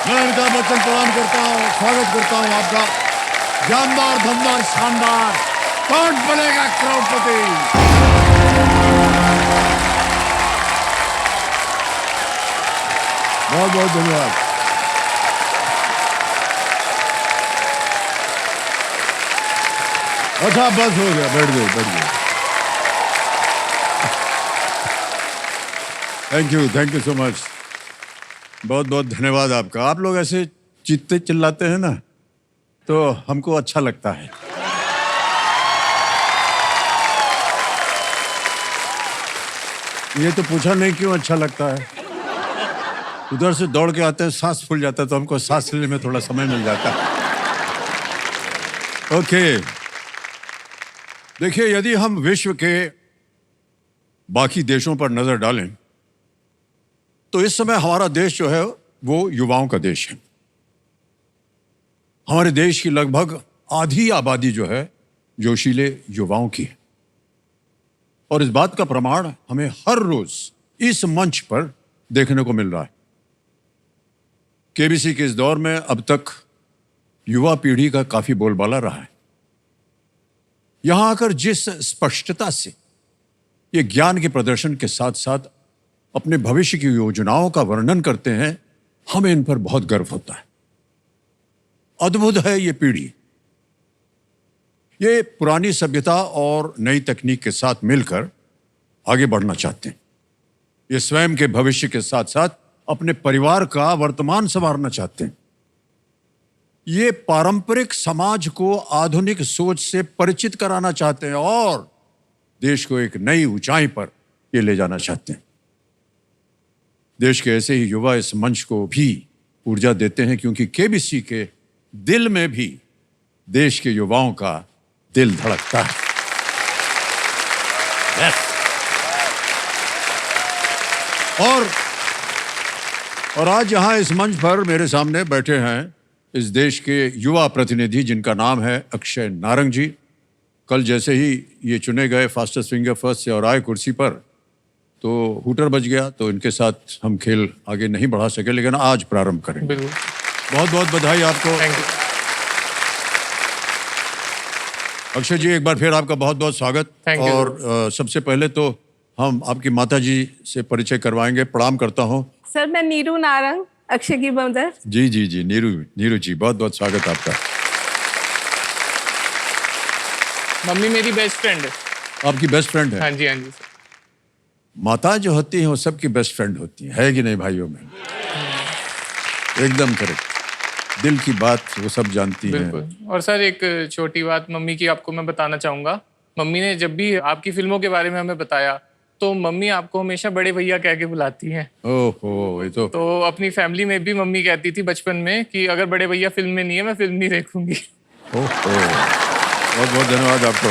मैं अमिताभ बच्चन प्रणाम करता हूँ, स्वागत करता हूँ आपका। जानदार, धमदार, शानदार, कौन बनेगा करोड़पति? बहुत बहुत धन्यवाद। अच्छा बस हो गया, बैठ गए, बैठ गए। Thank you so much. बहुत बहुत धन्यवाद आपका। आप लोग ऐसे चीखते चिल्लाते हैं ना तो हमको अच्छा लगता है। ये तो पूछा नहीं क्यों अच्छा लगता है। उधर से दौड़ के आते हैं, सांस फूल जाता है, तो हमको सांस लेने में थोड़ा समय मिल जाता है। ओके, देखिए, यदि हम विश्व के बाकी देशों पर नजर डालें तो इस समय हमारा देश जो है वो युवाओं का देश है। हमारे देश की लगभग आधी आबादी जो है जोशीले युवाओं की है। और इस बात का प्रमाण हमें हर रोज इस मंच पर देखने को मिल रहा है। केबीसी के इस दौर में अब तक युवा पीढ़ी का काफी बोलबाला रहा है। यहां आकर जिस स्पष्टता से ये ज्ञान के प्रदर्शन के साथ साथ अपने भविष्य की योजनाओं का वर्णन करते हैं, हमें इन पर बहुत गर्व होता है। अद्भुत है ये पीढ़ी। ये पुरानी सभ्यता और नई तकनीक के साथ मिलकर आगे बढ़ना चाहते हैं। ये स्वयं के भविष्य के साथ साथ अपने परिवार का वर्तमान संवारना चाहते हैं। ये पारंपरिक समाज को आधुनिक सोच से परिचित कराना चाहते हैं और देश को एक नई ऊंचाई पर ये ले जाना चाहते हैं। देश के ऐसे ही युवा इस मंच को भी ऊर्जा देते हैं, क्योंकि केबीसी के दिल में भी देश के युवाओं का दिल धड़कता है। yes. और आज यहां इस मंच पर मेरे सामने बैठे हैं इस देश के युवा प्रतिनिधि, जिनका नाम है अक्षय नारंग जी। कल जैसे ही ये चुने गए फास्टेस्ट फिंगर फर्स्ट से और आए कुर्सी पर, तो हूटर बज गया, तो इनके साथ हम खेल आगे नहीं बढ़ा सके, लेकिन आज प्रारंभ करें। बिल्कुल। बहुत बहुत बधाई आपको। Thank you. अक्षय जी, एक बार फिर आपका बहुत बहुत स्वागत। Thank you. और सबसे पहले तो हम आपकी माता जी से परिचय करवाएंगे। प्रणाम करता हूँ। सर, मैं नीरू नारंग, अक्षय की मदर। जी जी जी, नीरू जी, बहुत बहुत स्वागत आपका। मम्मी मेरी बेस्ट फ्रेंड है। आपकी बेस्ट फ्रेंड है? हाँ जी, हाँ जी सर। माता जो होती है वो सबकी बेस्ट फ्रेंड होती है कि नहीं भाइयों में? एकदम करेक्ट। दिल की बात वो सब जानती हैं। बिल्कुल। और सर एक छोटी बात मम्मी की आपको मैं बताना चाहूँगा। मम्मी ने जब भी आपकी फिल्मों के बारे में हमें बताया तो मम्मी आपको हमेशा बड़े भैया कह के बुलाती हैं। ओहो, ये तो अपनी फैमिली में भी मम्मी कहती थी बचपन में कि अगर बड़े भैया फिल्म में नहीं है मैं फिल्म नहीं देखूंगी। ओहो, बहुत बहुत धन्यवाद आपको।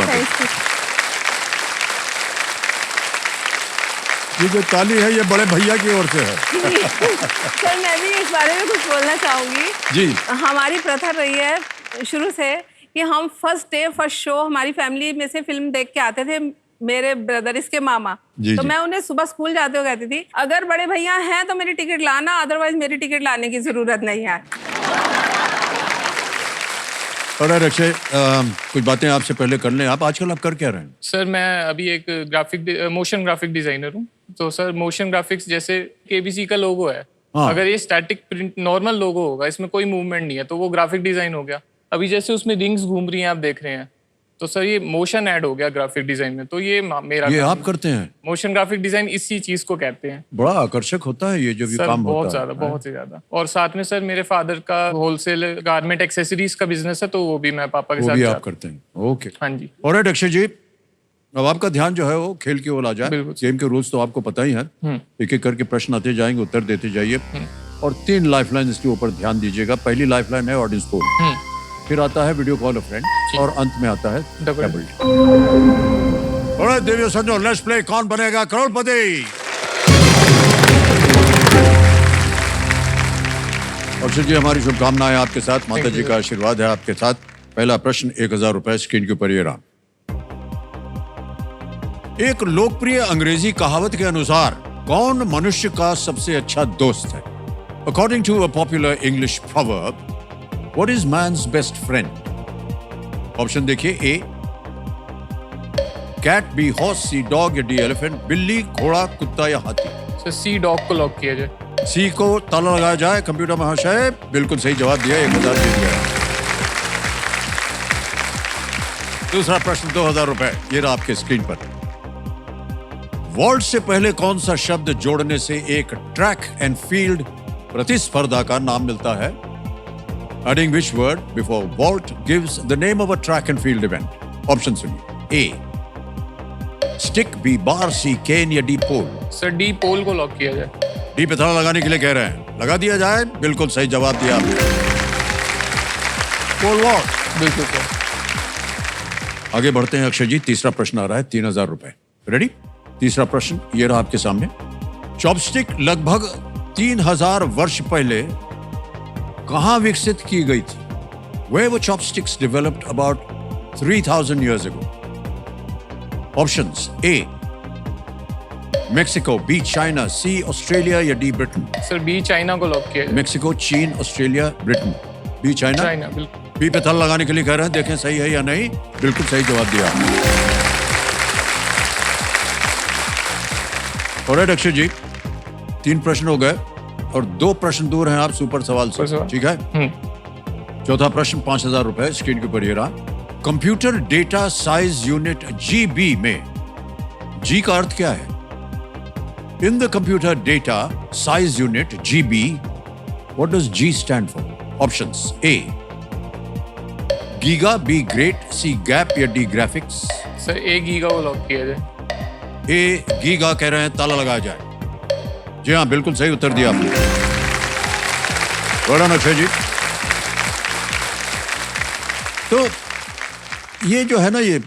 ये जो ताली है ये बड़े भैया की ओर से है। सर, मैं भी इस बारे में कुछ बोलना चाहूंगी। जी। हमारी प्रथा रही है शुरू से कि हम फर्स्ट डे फर्स्ट शो हमारी फैमिली में से फिल्म देख के आते थे। मेरे ब्रदर, इसके मामा, तो मैं उन्हें सुबह स्कूल जाते हुए कहती थी, अगर बड़े भैया हैं तो मेरी टिकट लाना, अदरवाइज मेरी टिकट लाने की जरूरत नहीं है। और अक्षय, कुछ बातें आपसे पहले कर लें। आप आजकल आप कर क्या रहे हैं? सर मैं अभी एक मोशन ग्राफिक डिजाइनर हूँ। तो सर मोशन ग्राफिक्स जैसे केबीसी का लोगो है, अगर ये स्टैटिक प्रिंट नॉर्मल लोगो होगा, इसमें कोई मूवमेंट नहीं है, तो वो ग्राफिक डिजाइन हो गया। अभी जैसे उसमें रिंग्स घूम रही हैं, आप देख रहे हैं, तो सर ये मोशन ऐड हो गया ग्राफिक डिजाइन में। तो ये मेरा ये आप करते हैं? मोशन ग्राफिक डिजाइन इसी चीज को कहते हैं। बड़ा आकर्षक होता है ये जो भी काम बहुत होता है। ज्यादा, बहुत ही ज्यादा। और साथ में सर मेरे फादर का होलसेल गारमेंट एक्सेसरीज का बिजनेस है, तो वो भी मैं पापा के साथ भी आप करते हैं? ओके, हाँ जी। और अक्षय जी, अब आपका ध्यान जो है वो खेल की ओर आ जाए। गेम के रूल्स तो आपको पता ही है। एक एक करके प्रश्न आते जाएंगे, उत्तर देते जाइए और 3 लाइफलाइन इसके ऊपर ध्यान दीजिएगा। पहली लाइफलाइन है ऑडियंस पोल, फिर आता है वीडियो कॉल अ फ्रेंड, और अंत में आता है डबल। ऑलराइट देवियों संजो, लेट्स प्ले कौन बनेगा करोड़पति। अक्षय जी, हमारी शुभकामनाएं आपके साथ, माता जी का आशीर्वाद है आपके साथ। पहला प्रश्न 1000 रुपए स्क्रीन के ऊपर ये रहा। एक लोकप्रिय अंग्रेजी कहावत के अनुसार कौन मनुष्य का सबसे अच्छा दोस्त है? According to a popular English proverb, what is man's best friend? Option देखिए, ए कैट, बी हॉर्स, सी डॉग या डी एलिफेंट, बिल्ली, घोड़ा, कुत्ता या हाथी। सर सी डॉग को लॉक किया जाए। सी को ताला लगाया जाए। कंप्यूटर महाशय बिल्कुल सही जवाब दिया, 1000 जीत गया। दूसरा प्रश्न 2000 रुपए, ये रहा आपके स्क्रीन पर। वॉल्ट से पहले कौन सा शब्द जोड़ने से एक ट्रैक एंड फील्ड प्रतिस्पर्धा का नाम मिलता है? Adding which word before vault gives the name of a track and field event? Option सुनिए। A stick, B bar, C cane या D pole? सर डी पोल को लॉक किया जाए। डी पे ताला लगाने के लिए कह रहे हैं, लगा दिया जाए। बिल्कुल सही जवाब दिया आपने, पोल वॉल्ट। बिल्कुल सर। आगे बढ़ते हैं अक्षय जी, तीसरा प्रश्न आ रहा है, 3000 रुपए। रेडी? तीसरा प्रश्न ये रहा आपके सामने। चॉपस्टिक लगभग 3000 वर्ष पहले कहां विकसित की गई थी? Where were chopsticks developed about 3000 years ago? Options: A Mexico, B China, C Australia या D Britain? Sir B China को लॉक किया जाए। मेक्सिको, चीन, Australia, Britain. B China? China, बिल्कुल। बी पे ताला लगाने के लिए कह रहे हैं, देखें सही है या नहीं। बिल्कुल सही जवाब दिया। ऑलराइट अक्षय जी, 3 प्रश्न हो गए और 2 प्रश्न दूर हैं आप सुपर सवाल से। ठीक है। चौथा प्रश्न 5000 रुपए, स्क्रीन के ऊपर ये रहा। Computer data size unit GB में जी का अर्थ क्या है? In the computer data size unit GB, what does G stand for? Options: A giga, B great, C gap या D graphics? Sir A giga को लॉक किया जाए। ए giga कह रहे हैं, ताला लगाया जाए। जी हाँ, बिल्कुल सही उत्तर दिया आपने। वेल डन अक्षय जी। तो ये जो है ना, ये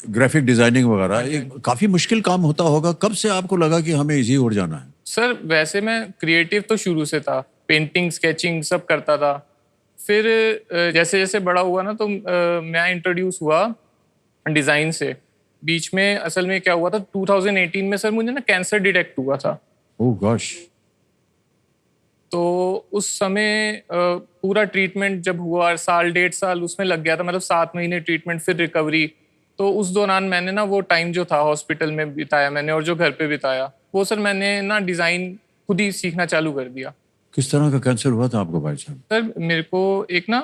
ग्राफिक डिजाइनिंग वगैरह, ये काफी मुश्किल काम होता होगा। कब से आपको लगा कि हमें इजी हो जाना है? सर वैसे मैं क्रिएटिव तो शुरू से था, पेंटिंग, स्केचिंग सब करता था। फिर जैसे जैसे बड़ा हुआ ना, तो मैं इंट्रोड्यूस हुआ डिज़ाइन से। बीच में असल में क्या हुआ था, 2018 में सर मुझे ना कैंसर डिटेक्ट हुआ था। ओह गॉश। तो उस समय पूरा ट्रीटमेंट जब हुआ, साल 1.5 साल उसमें लग गया था, मतलब 7 महीने ट्रीटमेंट, फिर रिकवरी। तो उस दौरान मैंने ना वो टाइम जो था हॉस्पिटल में बिताया मैंने, और जो घर पे बिताया, वो सर मैंने ना डिज़ाइन खुद ही सीखना चालू कर दिया। किस तरह का कैंसर हुआ था आपको भाई साहब? सर मेरे को एक ना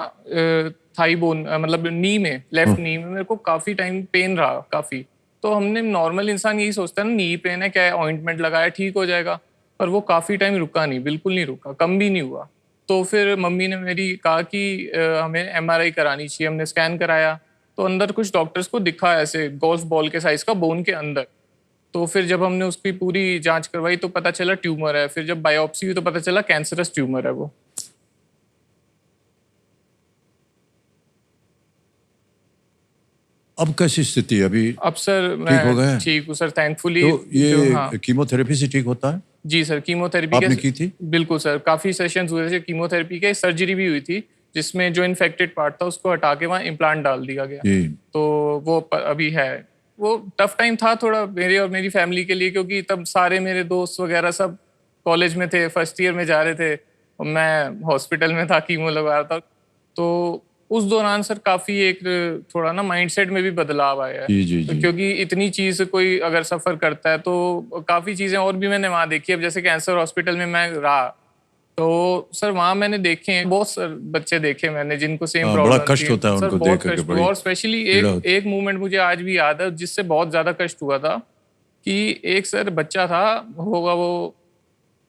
थाई बोन, मतलब नी में, लेफ्ट नी में मेरे को काफ़ी टाइम पेन रहा काफ़ी। तो हमने, नॉर्मल इंसान यही सोचता है ना, नी पेन है, क्या है, ऑइंटमेंट लगाया ठीक हो जाएगा। पर वो काफ़ी टाइम रुका नहीं, बिल्कुल नहीं रुका, कम भी नहीं हुआ। तो फिर मम्मी ने मेरी कहा कि हमें MRI करानी चाहिए। हमने स्कैन कराया तो अंदर कुछ डॉक्टर्स को दिखा ऐसे गोल्फ बॉल के साइज का बोन के अंदर। तो फिर जब हमने उसकी पूरी जांच करवाई तो पता चला ट्यूमर है। फिर जब बायोप्सी हुई तो पता चला कैंसरस ट्यूमर है वो। अब कैसी स्थिति है अभी? अब सर ठीक हो गए? ठीक हूँ सर, थैंकफुली। तो ये कीमोथेरेपी से ठीक होता है? जी सर, कीमोथेरेपी आपने की थी? बिल्कुल सर, काफ़ी सेशंस हुए थे कीमोथेरेपी के। सर्जरी भी हुई थी, जिसमें जो इन्फेक्टेड पार्ट था उसको हटा के वहाँ इम्प्लांट डाल दिया गया। तो वो अभी है। वो टफ टाइम था थोड़ा मेरे और मेरी फैमिली के लिए, क्योंकि तब सारे मेरे दोस्त वगैरह सब कॉलेज में थे, फर्स्ट ईयर में जा रहे थे, और मैं हॉस्पिटल में था, कीमो लगा रहा था। तो उस दौरान सर काफ़ी एक थोड़ा ना माइंडसेट में भी बदलाव आया है। जी। तो क्योंकि इतनी चीज़ कोई अगर सफ़र करता है तो काफ़ी चीज़ें और भी मैंने वहाँ देखी। अब जैसे कैंसर हॉस्पिटल में मैं रहा, तो सर वहाँ मैंने देखे हैं बहुत सर बच्चे देखे मैंने जिनको सेम प्रॉब्लम। बड़ा कष्ट होता है उनको देख करके। और स्पेशली एक मूवमेंट मुझे आज भी याद है जिससे बहुत ज़्यादा कष्ट हुआ था, कि एक सर बच्चा था, होगा वो,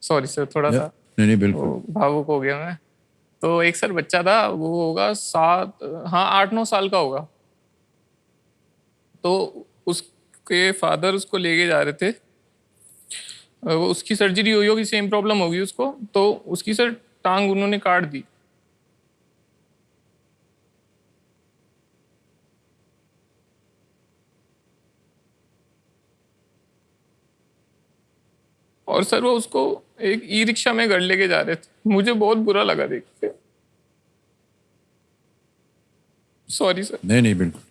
सॉरी सर थोड़ा सा नहीं बिल्कुल भावुक हो गया मैं। तो एक सर बच्चा था, वो होगा 8-9 साल का होगा। तो उसके फादर उसको लेके जा रहे थे, उसकी सर्जरी हुई होगी, सेम प्रॉब्लम होगी उसको, तो उसकी सर टांग उन्होंने काट दी। और सर वो उसको एक ई-रिक्शा में घर लेके जा रहे थे। मुझे बहुत बुरा लगा देख के। Sorry sir. नहीं बिल्कुल।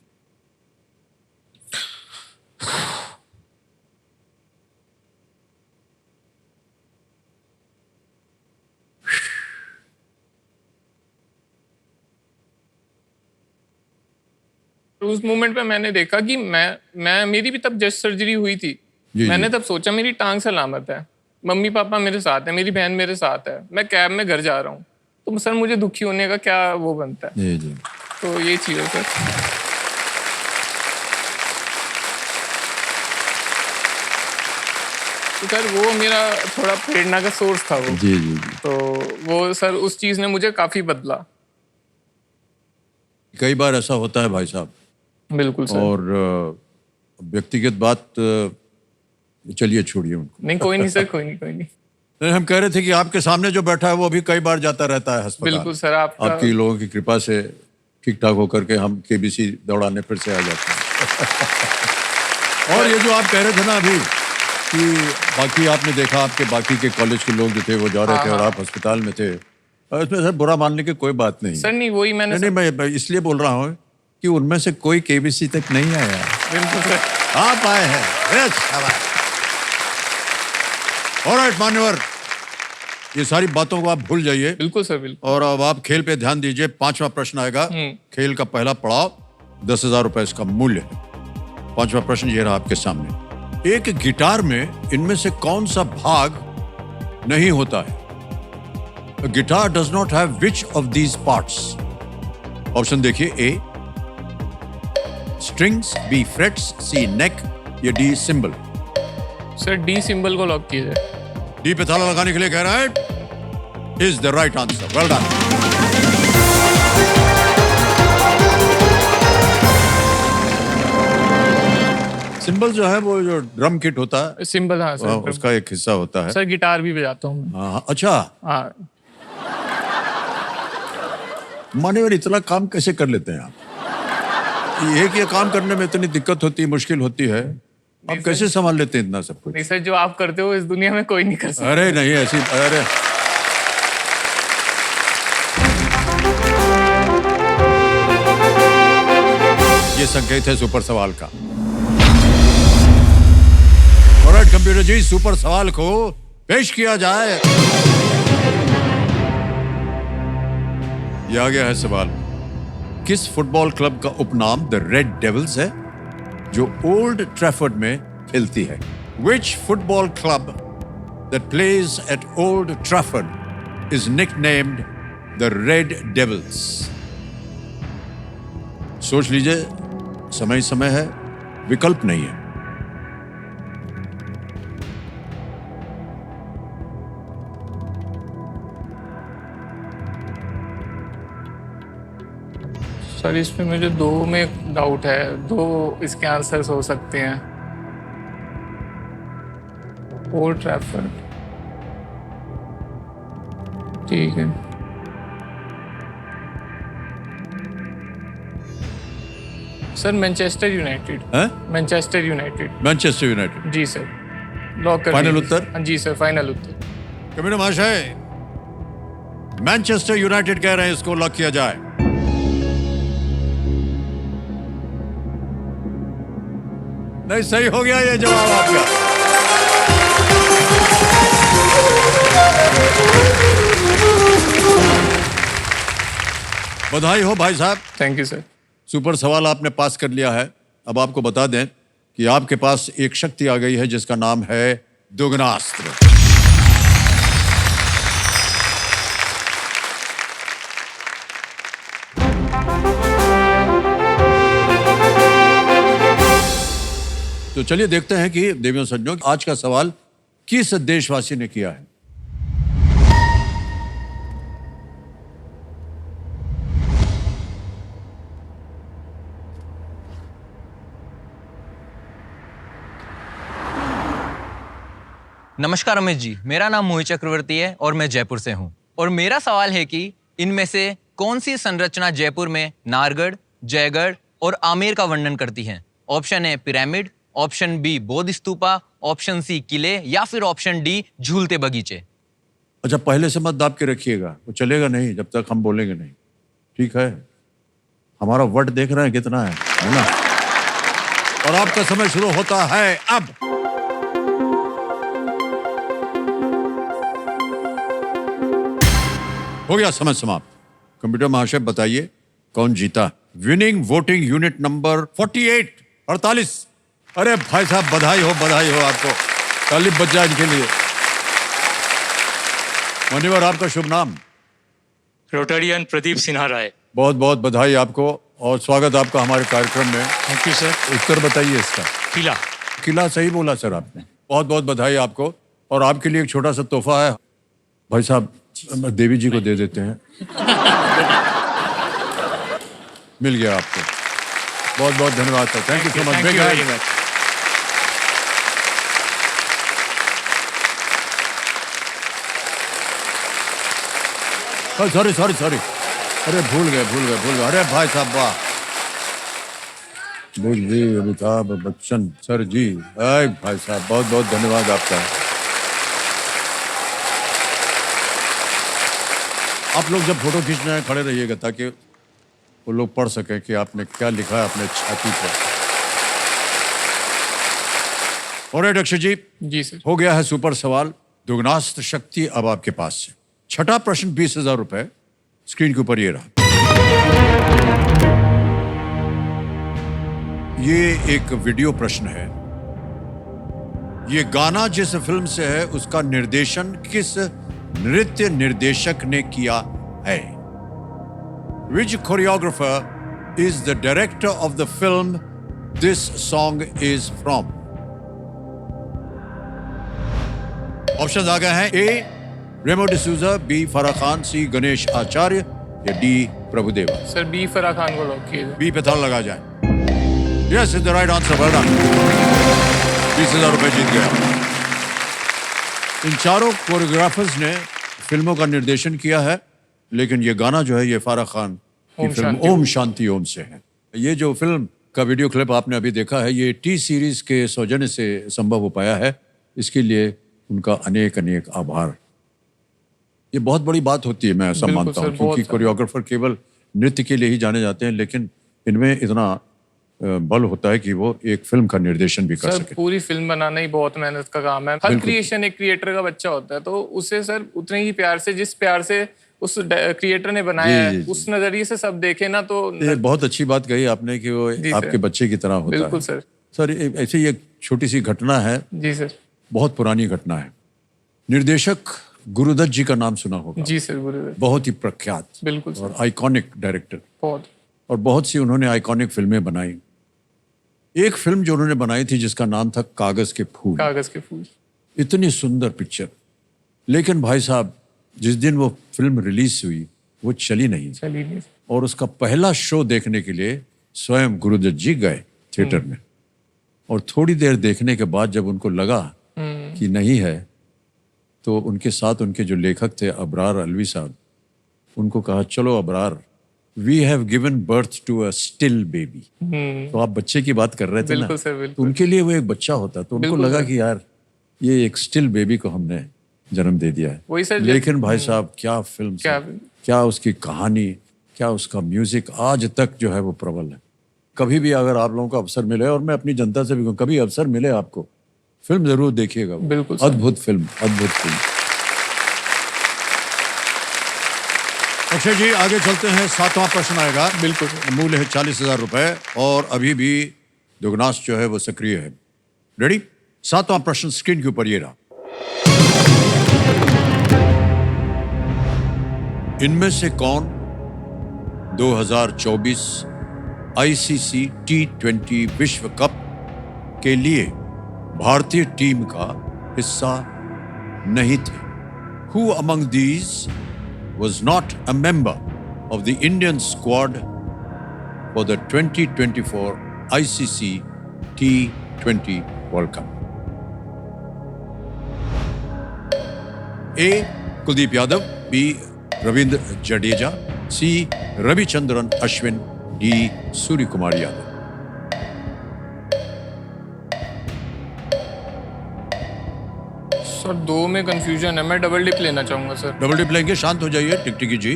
उस मोमेंट पे मैंने देखा कि मैं मेरी भी तब जस्ट सर्जरी हुई थी। जी, मैंने जी। तब सोचा मेरी टांग सलामत है, मम्मी पापा मेरे साथ है, मेरी बहन मेरे साथ है, मैं कैब में घर जा रहा हूँ, तो सर मुझे दुखी होने का क्या वो बनता है। जी जी। तो ये चीज़ है सर। तो सर वो मेरा थोड़ा प्रेरणा का सोर्स था वो। जी जी जी। तो वो सर उस चीज़ ने मुझे काफ़ी बदला। कई बार ऐसा होता है भाई साहब, बिल्कुल सर। और व्यक्तिगत बात चलिए छोड़िए उनको। नहीं कोई नहीं सर, कोई नहीं, कोई नहीं। नहीं, हम कह रहे थे कि आपके सामने जो बैठा है वो भी कई बार जाता रहता है अस्पताल। बिल्कुल सर, आपका आपकी लोगों की कृपा से ठीक ठाक होकर के हम केबीसी दौड़ाने फिर से आ जाते हैं। और ये जो आप कह रहे थे ना अभी कि बाकी आपने देखा आपके बाकी के कॉलेज के लोग जो थे वो जा रहे थे और आप अस्पताल में थे, और इसमें सर बुरा मानने की कोई बात नहीं। सर नहीं वही मैंने नहीं, मैं इसलिए बोल रहा हूँ कि उनमें से कोई केबीसी तक नहीं आया। बिल्कुल सर। आप आए हैं। यस, ऑलराइट मान्यवर, ये सारी बातों को आप भूल जाइए बिल्कुल सर, बिल्कुल। और अब आप खेल पे ध्यान दीजिए। 5वां प्रश्न आएगा। खेल का पहला पड़ाव 10,000 रुपए इसका मूल्य है। 5वां प्रश्न ये रहा आपके सामने। एक गिटार में इनमें से कौन सा भाग नहीं होता है? A guitar does not have which of these parts? Option देखिए, ए स्ट्रिंग्स, बी फ्रेट्स, सी नेक, या D symbol. Sir D symbol को लॉक कीजिए। डी पे ताला लगाने के लिए कह रहा है। Is the right answer. Well done. Symbol जो है वो जो ड्रम किट होता है, सिंबल, हाँ सर। उसका एक हिस्सा होता है। सर गिटार भी बजाता हूँ मैं। हाँ, अच्छा। हाँ मान्यवर, इतना काम कैसे कर लेते हैं आप? एक ये काम करने में इतनी दिक्कत होती है, मुश्किल होती है, आप कैसे संभाल लेते हैं इतना सब कुछ? नहीं सर, जो आप करते हो इस दुनिया में कोई नहीं कर सकता। अरे नहीं ऐसी, अरे ये संकेत है सुपर सवाल का। ऑलराइट कंप्यूटर जी, सुपर सवाल को पेश किया जाए। ये आ गया है सवाल। किस फुटबॉल क्लब का उपनाम द रेड डेविल्स है जो ओल्ड ट्रैफर्ड में खेलती है? Which football club that plays at Old Trafford is nicknamed the Red Devils? सोच लीजिए, समय समय है, विकल्प नहीं है। सर इसमें मुझे दो में डाउट है, दो इसके आंसर्स हो सकते हैं। ओल्ड ट्रैफर्ड, ठीक है। Sir Manchester United. Manchester United. Manchester United. जी सर, लॉक कर फाइनल दीजिए। उत्तर? हाँ जी सर, फाइनल उत्तर। कमिश्नर महाशय, मैनचेस्टर यूनाइटेड कह रहे हैं, इसको लॉक किया जाए। नहीं, सही हो गया ये जवाब आपका। बधाई हो भाई साहब। Thank you sir. सुपर सवाल आपने पास कर लिया है। अब आपको बता दें कि आपके पास एक शक्ति आ गई है जिसका नाम है दुगनास्त्र। तो चलिए देखते हैं कि देवियों सज्जनों, आज का सवाल किस देशवासी ने किया है। नमस्कार रमेश जी, मेरा नाम मोहित चक्रवर्ती है और मैं जयपुर से हूं। और मेरा सवाल है कि इनमें से कौन सी संरचना जयपुर में नारगढ़, जयगढ़ और आमेर का वर्णन करती है? Option A pyramid, option B बौद्ध स्तूपा, ऑप्शन सी किले, या फिर ऑप्शन डी झूलते बगीचे। अच्छा, पहले से मत दाब के रखिएगा, वो चलेगा नहीं जब तक हम बोलेंगे नहीं। ठीक है? हमारा वट देख रहे हैं कितना है ना? और आपका समय शुरू होता है अब। हो गया समय समाप्त। कंप्यूटर महाशय बताइए कौन जीता? Winning voting unit number 48। अरे भाई साहब बधाई हो आपको, ताली बज जाए इनके लिए। मान्यवर आपका शुभ नाम? रोटेरियन प्रदीप सिन्हा राय। बहुत बहुत बधाई आपको और स्वागत आपका हमारे कार्यक्रम में। Thank you sir. उत्तर बताइए इसका। किला सही बोला सर आपने। बहुत बहुत बधाई आपको। और आपके लिए एक छोटा सा तोहफा है भाई साहब, देवी जी को दे देते हैं। मिल गया आपको। बहुत बहुत धन्यवाद sir. Thank you so much. Very much. Sorry. अरे भूल गए। अरे भाई साहब वाह। जी अमिताभ बच्चन सर जी। भाई साहब बहुत बहुत धन्यवाद आपका। आप लोग जब फोटो खींचने आए खड़े रहिएगा ताकि वो लोग पढ़ सकें कि आपने क्या लिखा है अपने छाती पर। और अक्षय जी सर। हो गया है सुपर सवाल। दुगनास्त्र शक्ति अब आपके पास से। छठा प्रश्न 20,000 रुपए स्क्रीन के ऊपर ये रहा। ये एक वीडियो प्रश्न है। ये गाना जिस फिल्म से है उसका निर्देशन किस नृत्य निर्देशक ने किया है? Which choreographer is the director of the film this song is from? Option आ गए हैं। A Remo D'Souza, B Farah Khan, C Ganesh Acharya या D Prabhudeva. Sir B Farah Khan को लॉक कीजिए। बी पे ताला लगा जाए। Yes is the right answer. Well done. 20,000 रुपए जीत गया। इन चारों कोरियोग्राफर्स ने फिल्मों का निर्देशन किया है, लेकिन ये गाना जो है ये फराह खान की फिल्म ओम शांति ओम से है। ये जो फिल्म का वीडियो क्लिप आपने अभी देखा है ये टी सीरीज के सौजन्य से संभव हो पाया है। इसके लिए उनका अनेक अनेक आभार। ये बहुत बड़ी बात होती है, मैं ऐसा मानता हूँ, क्योंकि कोरियोग्राफर केवल नृत्य के लिए ही जाने जाते हैं, लेकिन इनमें इतना बल होता है कि वो एक फिल्म का निर्देशन भी कर सके। पूरी फिल्म बनाना ही बहुत मेहनत का काम है। हर क्रिएशन एक क्रिएटर का बच्चा होता है, तो उसे सर उतने ही प्यार से, जिस प्यार से उस क्रिएटर ने बनाया है, उस नजरिए से सब देखे ना तो। ये बहुत अच्छी बात कही आपने कि वो आपके बच्चे की तरह होता है। बिल्कुल सर। सर ऐसी एक छोटी सी घटना है। जी सर। बहुत पुरानी घटना है। निर्देशक गुरुदत्त जी का नाम सुना होगा। जी सर, गुरुदत्त। बहुत ही प्रख्यात। बिल्कुल और आइकॉनिक डायरेक्टर। बहुत। और बहुत सी उन्होंने आइकॉनिक फिल्में बनाई। एक फिल्म जो उन्होंने बनाई थी जिसका नाम था कागज के फूल। इतनी सुंदर पिक्चर, लेकिन भाई साहब जिस दिन वो फिल्म रिलीज हुई वो चली नहीं। और उसका पहला शो देखने के लिए स्वयं गुरुदत्त जी गए थिएटर में, और थोड़ी देर देखने के बाद जब उनको लगा कि नहीं है, तो उनके साथ उनके जो लेखक थे अबरार अलवी साहब, उनको कहा चलो Abrar, we have given birth to a still baby. तो आप बच्चे की बात कर रहे थे ना, तो उनके लिए वो एक बच्चा होता, तो उनको लगा कि यार ये एक स्टिल बेबी को हमने जन्म दे दिया है। लेकिन भाई साहब क्या फिल्म, क्या उसकी कहानी, क्या उसका म्यूजिक आज तक जो है वो प्रबल है। कभी भी अगर आप लोगों को अवसर मिले, और मैं अपनी जनता से भी कहूँ, कभी अवसर मिले आपको, फिल्म जरूर देखिएगा। बिल्कुल। अद्भुत फिल्म। अक्षय जी आगे चलते हैं। 7वां प्रश्न आएगा। बिल्कुल। मूल्य है 40,000 रुपए और अभी भी दुगनास जो है वो सक्रिय है। रेडी? 7वां प्रश्न स्क्रीन के ऊपर ये रहा। इनमें से कौन 2024 आईसीसी T20 विश्व कप के लिए भारतीय टीम का हिस्सा नहीं थे? Who among these was not a member of the Indian squad for the 2024 ICC T20 World Cup? A. Kuldeep Yadav, B. Ravindra Jadeja, C. Ravichandran Ashwin, D. Surya Kumar Yadav. Sir 2 में कंफ्यूजन है, मैं डबल डिप लेना चाहूंगा सर। डबल डिप लेंगे? शांत हो जाइए टिकटिकी जी।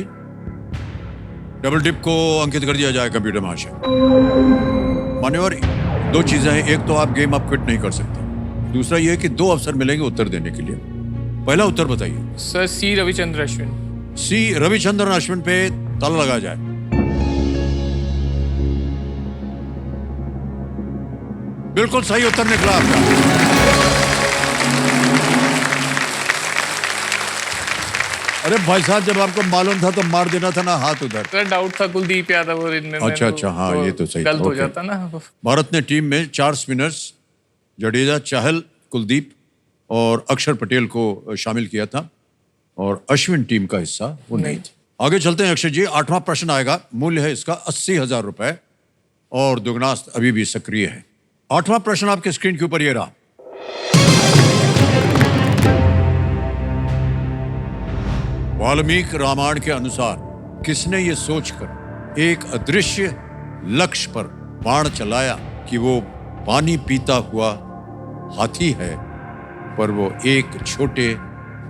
डबल डिप को अंकित कर दिया जाए कंप्यूटर महाशय। मान्यवर 2 चीजें हैं, एक तो आप गेम आप क्विट नहीं कर सकते, दूसरा ये है कि 2 अवसर मिलेंगे उत्तर देने के लिए। पहला उत्तर बताइए। सर सी रविचंद्र अश्विन। सी रविचंद्रन अश्विन पे ताला लगा जाए। बिल्कुल सही उत्तर निकला आपका। अरे भाई साहब, जब आपको मालूम था तो मार देना था ना हाथ उधर। सर डाउट था कुलदीप यादव और इनमें। अच्छा अच्छा, हाँ ये तो सही था। गलत हो ओके। जाता ना। भारत ने टीम में 4 स्पिनर्स जडेजा, चाहल, कुलदीप और अक्षर पटेल को शामिल किया था और अश्विन टीम का हिस्सा वो नहीं थी। आगे चलते हैं अक्षय जी। 8वां प्रश्न आएगा, मूल्य है इसका 80,000 रुपए और दुगनास्त अभी भी सक्रिय है। 8वां प्रश्न आपके स्क्रीन के ऊपर ये रहा। वाल्मीकि रामायण के अनुसार किसने ये सोचकर एक अदृश्य लक्ष्य पर बाण चलाया कि वो पानी पीता हुआ हाथी है, पर वो एक छोटे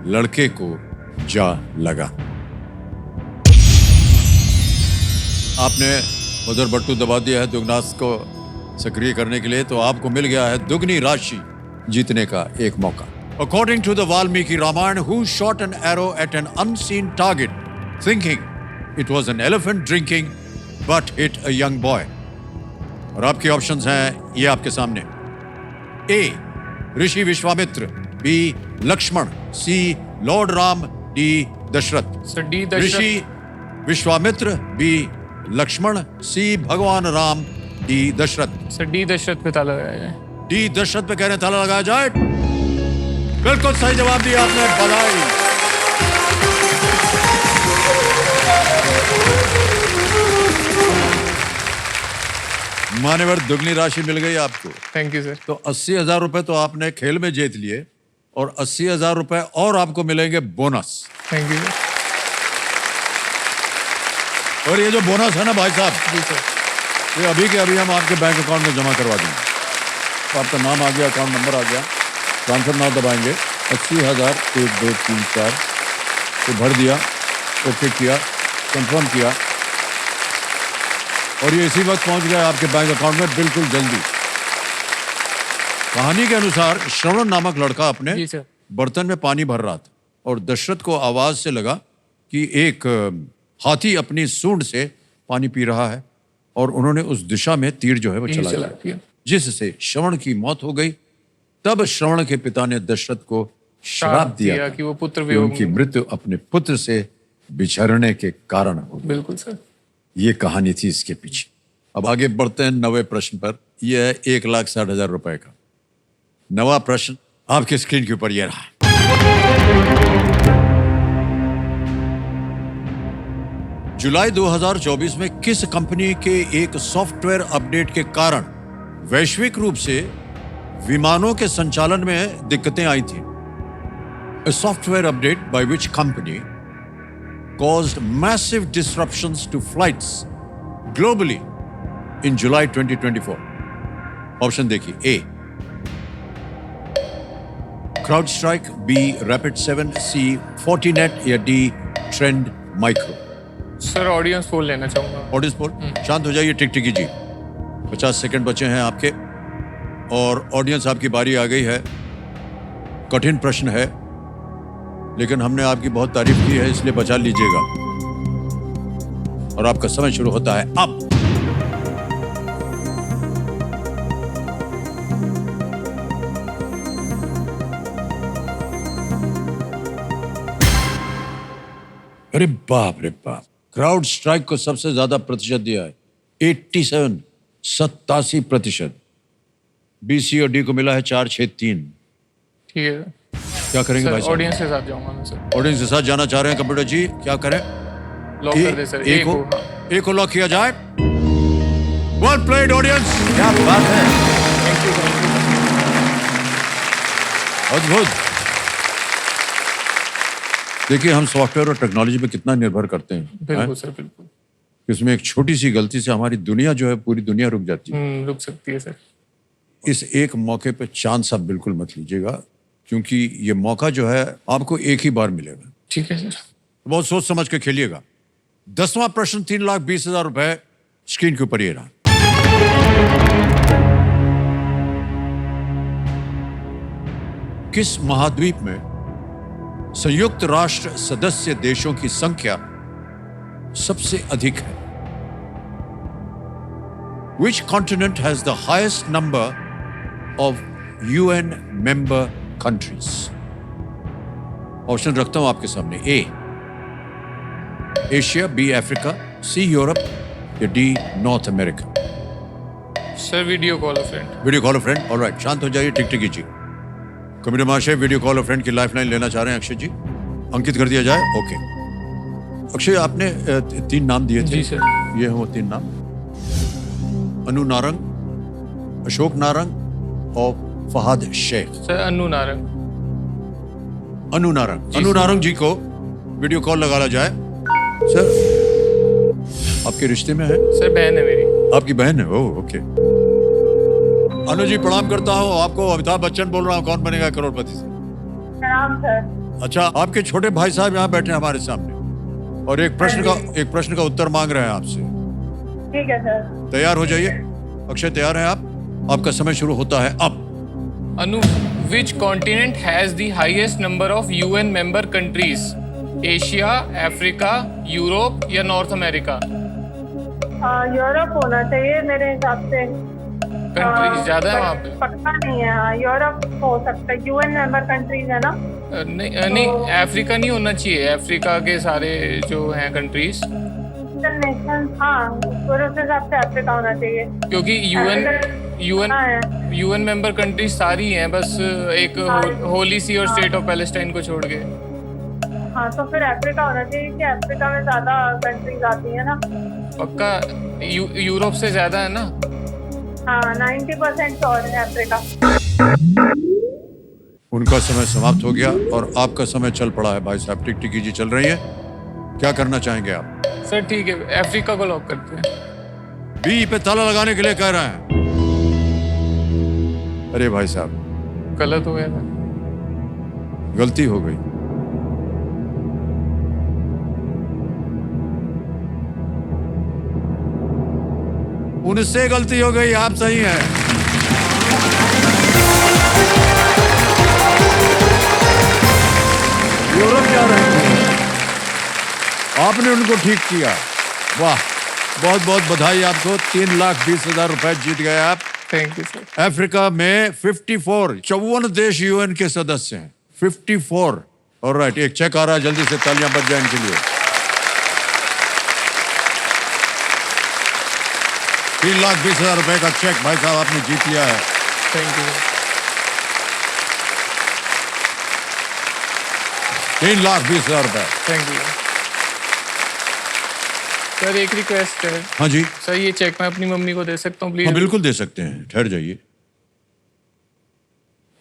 लड़के को जा लगा? आपने उधर बट्टू दबा दिया है दुगनास्त को सक्रिय करने के लिए, तो आपको मिल गया है दुगनी राशि जीतने का एक मौका। According to the Valmiki Ramayana, who shot an arrow at an unseen target, thinking it was an elephant drinking, but hit a young boy? और आपके ऑप्शंस हैं ये आपके सामने। A. Rishi Vishwamitra, B. Lakshman, C. Lord Ram, D. Dasharath. Sir D Dasharath. Rishi Vishwamitra, B. Lakshman, C. भगवान Ram, D. Dasharath. Sir D Dasharath पे ताला लगाया जाए। D. दशरथ पे कह रहे हैं ताला लगाया जाए। बिल्कुल सही जवाब दिया आपने, बधाई। मान्यवर, दुगनी राशि मिल गई आपको। Thank you sir. तो 80,000 रुपए तो आपने खेल में जीत लिए और 80,000 रुपए और आपको मिलेंगे बोनस। Thank you sir. और ये जो बोनस है ना भाई साहब, जी सर। ये अभी के अभी हम आपके बैंक अकाउंट में जमा करवा देंगे। तो आपका नाम आ गया, अकाउंट नंबर आ गया, ट्रांसफर नाउ दबाएंगे। 80,000 1 2 3 4 तो भर दिया, ओके किया, कंफर्म किया और ये इसी वक्त पहुंच गया आपके बैंक अकाउंट में बिल्कुल जल्दी। कहानी के अनुसार श्रवण नामक लड़का अपने जी सर। बर्तन में पानी भर रहा था और दशरथ को आवाज से लगा कि एक हाथी अपनी सूंड से पानी पी रहा है और उन्होंने उस दिशा में तीर जो है वो चला दिया, जिससे श्रवण की मौत हो गई। तब श्रवण के पिता ने दशरथ को श्राप दिया कि वो पुत्र कि वियोग उनकी मृत्यु अपने पुत्र से बिछड़ने के कारण हो। बिल्कुल सर। ये कहानी थी इसके पीछे। अब आगे बढ़ते हैं 9वें प्रश्न पर। यह है 1,60,000 रुपए का 9वां प्रश्न आपके स्क्रीन के ऊपर यह रहा। जुलाई 2024 में किस कंपनी के एक सॉफ्टवेयर अपडेट के कारण वैश्विक रूप से विमानों के संचालन में दिक्कतें आई थी? A software update by which company caused massive disruptions to flights globally in July 2024? Option देखिए। A. CrowdStrike, B. Rapid7, C. Fortinet या D. Trend Micro? Sir audience poll लेना चाहूंगा। Audience poll. शांत हो जाइए टिकटिकी जी। 50 सेकंड बचे हैं आपके और ऑडियंस आपकी बारी आ गई है। कठिन प्रश्न है लेकिन हमने आपकी बहुत तारीफ की है, इसलिए बचा लीजिएगा। और आपका समय शुरू होता है अब। अरे बाप रे बाप, क्राउड स्ट्राइक को सबसे ज्यादा प्रतिशत दिया है 87%। बी, सी और डी को मिला है 4, 6, 3। ठीक है क्या करेंगे भाई सर। साहब? ऑडियंस के साथ जाऊंगा मैं सर। ऑडियंस के साथ जाना चाह रहे हैं कंप्यूटर जी, क्या करें? लॉक कर दे सर। ए को लॉक किया जाए। वेल प्लेड ऑडियंस, क्या बात है, अद्भुत। देखिए हम सॉफ्टवेयर और टेक्नोलॉजी पे कितना निर्भर करते हैं। बिल्कुल सर, बिल्कुल। इसमें एक छोटी सी गलती से हमारी दुनिया जो है, पूरी दुनिया रुक जाती है। रुक सकती है सर। इस एक मौके पे चांस आप बिल्कुल मत लीजिएगा, क्योंकि ये मौका जो है आपको एक ही बार मिलेगा। ठीक है सर। बहुत सोच समझ के खेलिएगा। 10वां प्रश्न 3,20,000 रुपए स्क्रीन के ऊपर ये रहा। किस महाद्वीप में संयुक्त राष्ट्र सदस्य देशों की संख्या सबसे अधिक है? Which continent has the highest number of UN member countries? Option रखता हूं आपके सामने। A Asia, B Africa, C Europe या D North America. Sir video call a friend. Video call friend, alright, शांत हो जाइए, टिक टिकी जी। कमिटी महाशय वीडियो कॉल फ्रेंड की लाइफलाइन लेना चाह रहे हैं अक्षय जी, अंकित कर दिया जाए। ओके अक्षय, आपने 3 नाम दिए थे। जी सर। ये हैं वो 3 नाम, अनु नारंग, अशोक नारंग और फहाद शेख। सर अनु नारंग। अनु नारंग, अनु नारंग जी को वीडियो कॉल लगाया जाए। सर आपके रिश्ते में है? सर बहन है मेरी। आपकी बहन है? Oh okay. अनु जी प्रणाम करता हूँ आपको, अमिताभ बच्चन बोल रहा हूँ, कौन बनेगा करोड़पति से। प्रणाम सर। अच्छा, आपके छोटे भाई साहब यहाँ बैठे हैं हमारे सामने और एक प्रश्न का उत्तर मांग रहे हैं आपसे। ठीक है सर। तैयार हो जाइए। अक्षय तैयार हैं आप? आपका समय शुरू होता है अब। अनु, which continent has the highest number of UN member countries? Asia, Africa, Europe या नॉर्थ अमेरिका? यूरोप होना चाहिए मेरे हिसाब से। कंट्रीज ज्यादा है वहाँ पे। पक्का नहीं है। हाँ, यूरोप हो सकता है। यूएन मेंबर कंट्रीज है ना? नहीं, अफ्रीका नहीं होना चाहिए। अफ्रीका के सारे जो हैं कंट्रीज, इंटरनेशनल, हाँ उस हिसाब से अफ्रीका होना चाहिए। क्योंकि यूएन मेंबर कंट्रीज सारी हैं, बस एक होली सी और स्टेट ऑफ पैलेस्टाइन को छोड़ के। हाँ तो फिर अफ्रीका होना चाहिए कि अफ्रीका में ज्यादा कंट्रीज आती है ना। पक्का यूरोप से ज्यादा है ना? हाँ 90% श्योर है अफ्रीका। उनका समय समाप्त हो गया और आपका समय चल पड़ा है भाई साहब। टिक टिकी जी चल रही है, क्या करना चाहेंगे आप? सर ठीक है, अफ्रीका को लॉक करते हैं। बी पे ताला लगाने के लिए कह रहे हैं। अरे भाई साहब गलत हो गया था। गलती हो गई। उनसे गलती हो गई, आप सही हैं। यूरोप जा रहे हैं, आपने उनको ठीक किया। वाह, बहुत बहुत बधाई आपको। 3,20,000 रुपए जीत गए आप। Thank you sir. अफ्रीका में 54 देश यूएन के सदस्य हैं। 54। ऑलराइट, एक चेक आ रहा है, जल्दी से तालियां बज जाए इनके लिए। 3,20,000 रुपए का चेक भाई साहब आपने जीत लिया है। Thank you. 3,20,000 रुपए। Thank you sir. एक रिक्वेस्ट है। हाँ जी। सर ये चेक मैं अपनी मम्मी को दे सकता हूँ प्लीज? हाँ बिल्कुल दे सकते हैं, ठहर जाइए।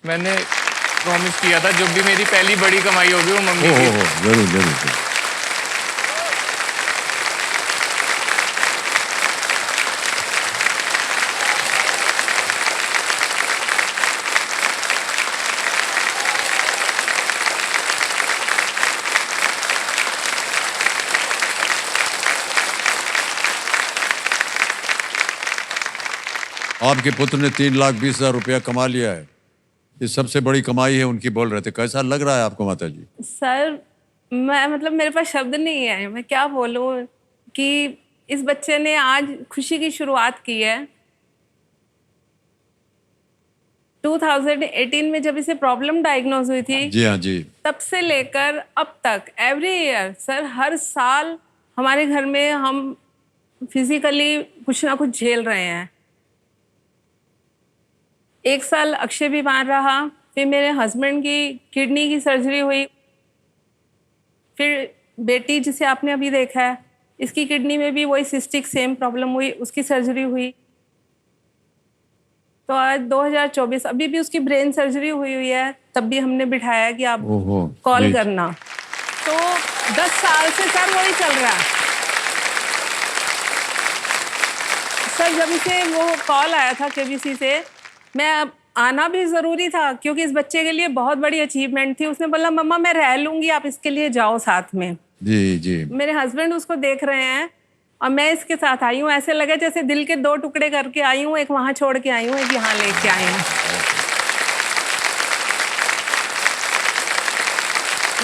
मैंने प्रॉमिस किया था जब भी मेरी पहली बड़ी कमाई होगी वो मम्मी की। जरूर जरूर। आपके पुत्र ने 3,20,000 रुपया कमा लिया है। ये सबसे बड़ी कमाई है उनकी, बोल रहे थे। कैसा लग रहा है आपको माता जी? सर मैं मतलब मेरे पास शब्द नहीं है, मैं क्या बोलूं कि इस बच्चे ने आज खुशी की शुरुआत की है। 2018 में जब इसे प्रॉब्लम डायग्नोज हुई थी, जी हाँ जी, तब से लेकर अब तक एवरी ईयर सर, हर साल हमारे घर में हम फिजिकली कुछ ना कुछ झेल रहे हैं। एक साल अक्षय बीमार रहा, फिर मेरे हस्बैंड की किडनी की सर्जरी हुई, फिर बेटी जिसे आपने अभी देखा है इसकी किडनी में भी वही सिस्टिक सेम प्रॉब्लम हुई, उसकी सर्जरी हुई। तो आज 2024 अभी भी उसकी ब्रेन सर्जरी हुई है, तब भी हमने बिठाया कि आप कॉल करना। तो 10 साल से सर वही चल रहा है। सर जब इसे वो कॉल आया था केबीसी से, मैं आना भी ज़रूरी था क्योंकि इस बच्चे के लिए बहुत बड़ी अचीवमेंट थी। उसने बोला मम्मा मैं रह लूँगी, आप इसके लिए जाओ साथ में। जी जी। मेरे हस्बैंड उसको देख रहे हैं और मैं इसके साथ आई हूँ। ऐसे लगे जैसे दिल के 2 टुकड़े करके आई हूँ, एक वहाँ छोड़ के आई हूँ, एक यहाँ लेके आई हूँ।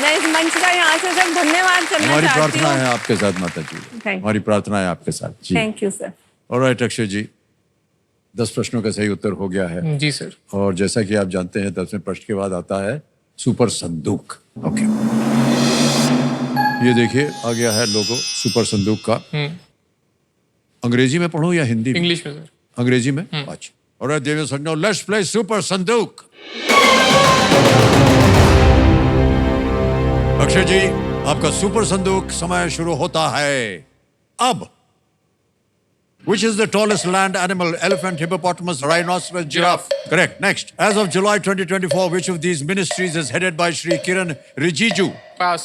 मैं इस मंच का यहाँ से सब धन्यवाद करना चाहती हूँ। हमारी प्रार्थना है आपके साथ माता जी, हमारी प्रार्थना है आपके साथ। Thank you sir. Alright Akshay ji, 10 प्रश्नों का सही उत्तर हो गया है। जी सर। और जैसा कि आप जानते हैं 10वें प्रश्न के बाद आता है सुपर संदूक। ओके, ये देखिए आ गया है लोगो सुपर संदूक का। अंग्रेजी में पढ़ूं या हिंदी में? इंग्लिश में सर। अंग्रेजी में? अच्छा। ऑलराइट देवियो सज्जनों, लेट्स प्ले सुपर संदूक। अक्षय जी, आपका सुपर संदूक समय शुरू होता है अब। Which is the tallest land animal? Elephant, hippopotamus, rhinoceros, giraffe. Correct. Next. As of July 2024, which of these ministries is headed by Shri Kiran Rijiju? Pass.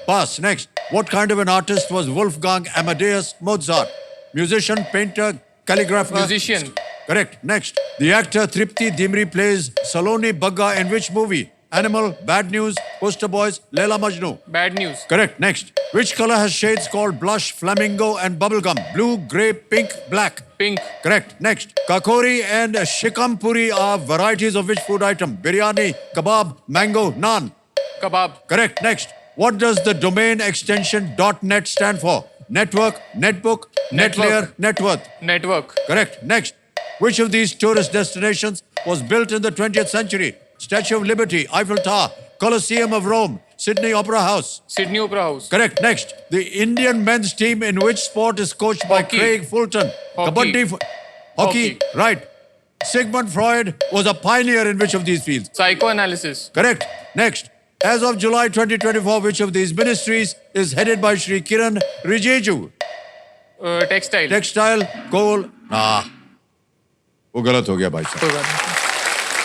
Pass. Next. What kind of an artist was Wolfgang Amadeus Mozart? Musician, painter, calligrapher? Musician. Correct. Next. The actor Tripti Dimri plays Saloni Bagga in which movie? Animal, Bad News, Poster Boys, Leila Majnu. Bad news. Correct. Next. Which color has shades called blush, flamingo, and bubblegum? Blue, grey, pink, black. Pink. Correct. Next. Kakori and shikampuri are varieties of which food item? Biryani, kebab, mango, naan. Kebab. Correct. Next. What does the domain extension .net stand for? Network, netbook, netlayer, net worth. Network. Correct. Next. Which of these tourist destinations was built in the 20th century? Statue of Liberty, Eiffel Tower, Colosseum of Rome, Sydney Opera House. Sydney Opera House. Correct. Next. The Indian men's team in which sport is coached by Hockey. Craig Fulton? Hockey. Kabaddi. Hockey. Hockey. Right. Sigmund Freud was a pioneer in which of these fields? Psychoanalysis. Correct. Next. As of July 2024, which of these ministries is headed by Shri Kiran Rijiju? Textile. Textile, coal. वो गलत हो गया भाई साहब। कोई बात नहीं।